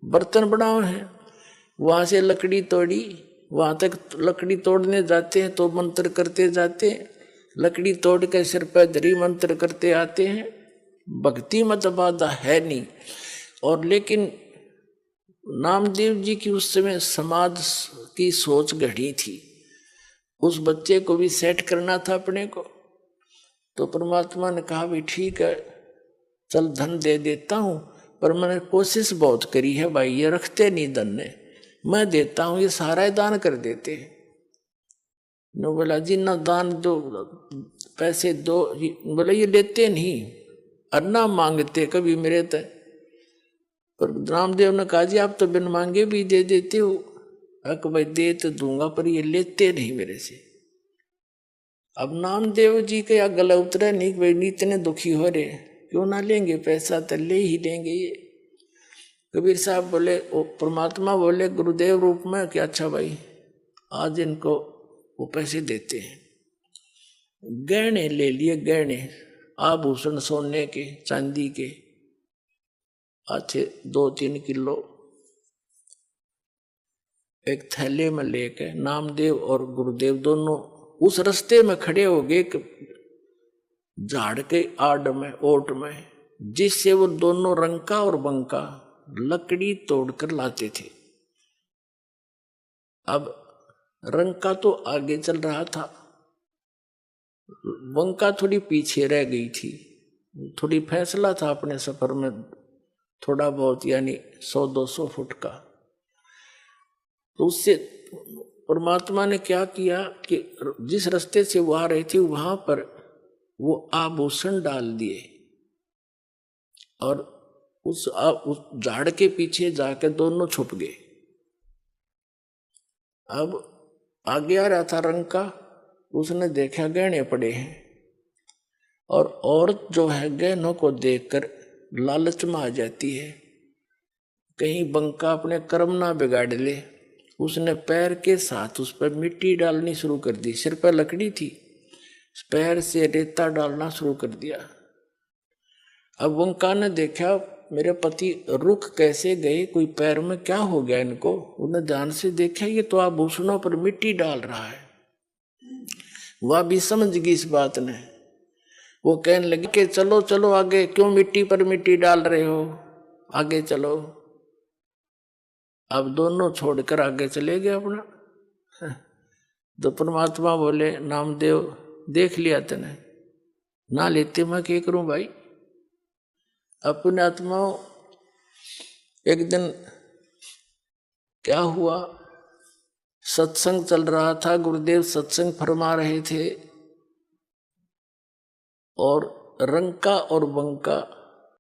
बर्तन बनाओ हैं। वहां से लकड़ी तोड़ी, वहां तक लकड़ी तोड़ने जाते हैं तो मंत्र करते जाते हैं, लकड़ी तोड़ के सिर पर धरी मंत्र करते आते हैं। भक्ति मत बाधा है नहीं। और लेकिन नामदेव जी की उस समय समाज की सोच घड़ी थी, उस बच्चे को भी सेट करना था अपने को। तो परमात्मा ने कहा भी ठीक है, चल धन दे देता हूं, पर मैंने कोशिश बहुत करी है भाई, ये रखते नहीं धन ने, मैं देता हूं, ये सारा दान कर देते। नो बोला जी ना दान दो, पैसे दो, बोला ये लेते नहीं और ना मांगते कभी मेरे तक। पर रामदेव ने कहा जी आप तो बिन मांगे भी दे देते हो। अक भाई दे तो दूंगा, पर ये लेते नहीं मेरे से। अब नामदेव जी के या गला उतरा नहीं, भाई इतने दुखी हो रहे, क्यों ना लेंगे पैसा, तो ले ही लेंगे ये। कबीर साहब बोले, परमात्मा बोले गुरुदेव रूप में कि अच्छा भाई आज इनको वो पैसे देते हैं। गहने ले लिए, गहने आभूषण सोने के चांदी के अच्छे 2-3 किलो एक थैले में लेके नामदेव और गुरुदेव दोनों उस रास्ते में खड़े हो गए, झाड़ के आड़ में, ओट में, जिससे वो दोनों रंका और बंका लकड़ी तोड़कर लाते थे। अब रंका तो आगे चल रहा था, बंका थोड़ी पीछे रह गई थी। थोड़ी फैसला था अपने सफर में, थोड़ा बहुत यानी 100-200 फुट का। तो उससे परमात्मा ने क्या किया कि जिस रास्ते से वो आ रही थी वहां पर वो आभूषण डाल दिए और उस झाड़ के पीछे जाकर दोनों छुप गए। अब आगे आ रहा था रंग का, उसने देखा गहने पड़े हैं, और औरत जो है गहनों को देखकर लालच में आ जाती है, कहीं बंका अपने कर्म ना बिगाड़ ले। उसने पैर के साथ उस पर मिट्टी डालनी शुरू कर दी, सिर पर लकड़ी थी, पैर से रेता डालना शुरू कर दिया। अब बंका ने देखा मेरे पति रुक कैसे गए, कोई पैर में क्या हो गया इनको। उन्हें ध्यान से देखा, ये तो आभूषणों पर मिट्टी डाल रहा है। वह भी समझ गई इस बात ने। वो कहने लगी कि चलो चलो आगे, क्यों मिट्टी पर मिट्टी डाल रहे हो, आगे चलो। अब दोनों छोड़कर आगे चले गए अपना। तो परमात्मा बोले, नामदेव देख लिया तने, ना लेते मैं क्या करूं भाई। अपने आत्माओं एक दिन क्या हुआ, सत्संग चल रहा था, गुरुदेव सत्संग फरमा रहे थे, और रंका और बंका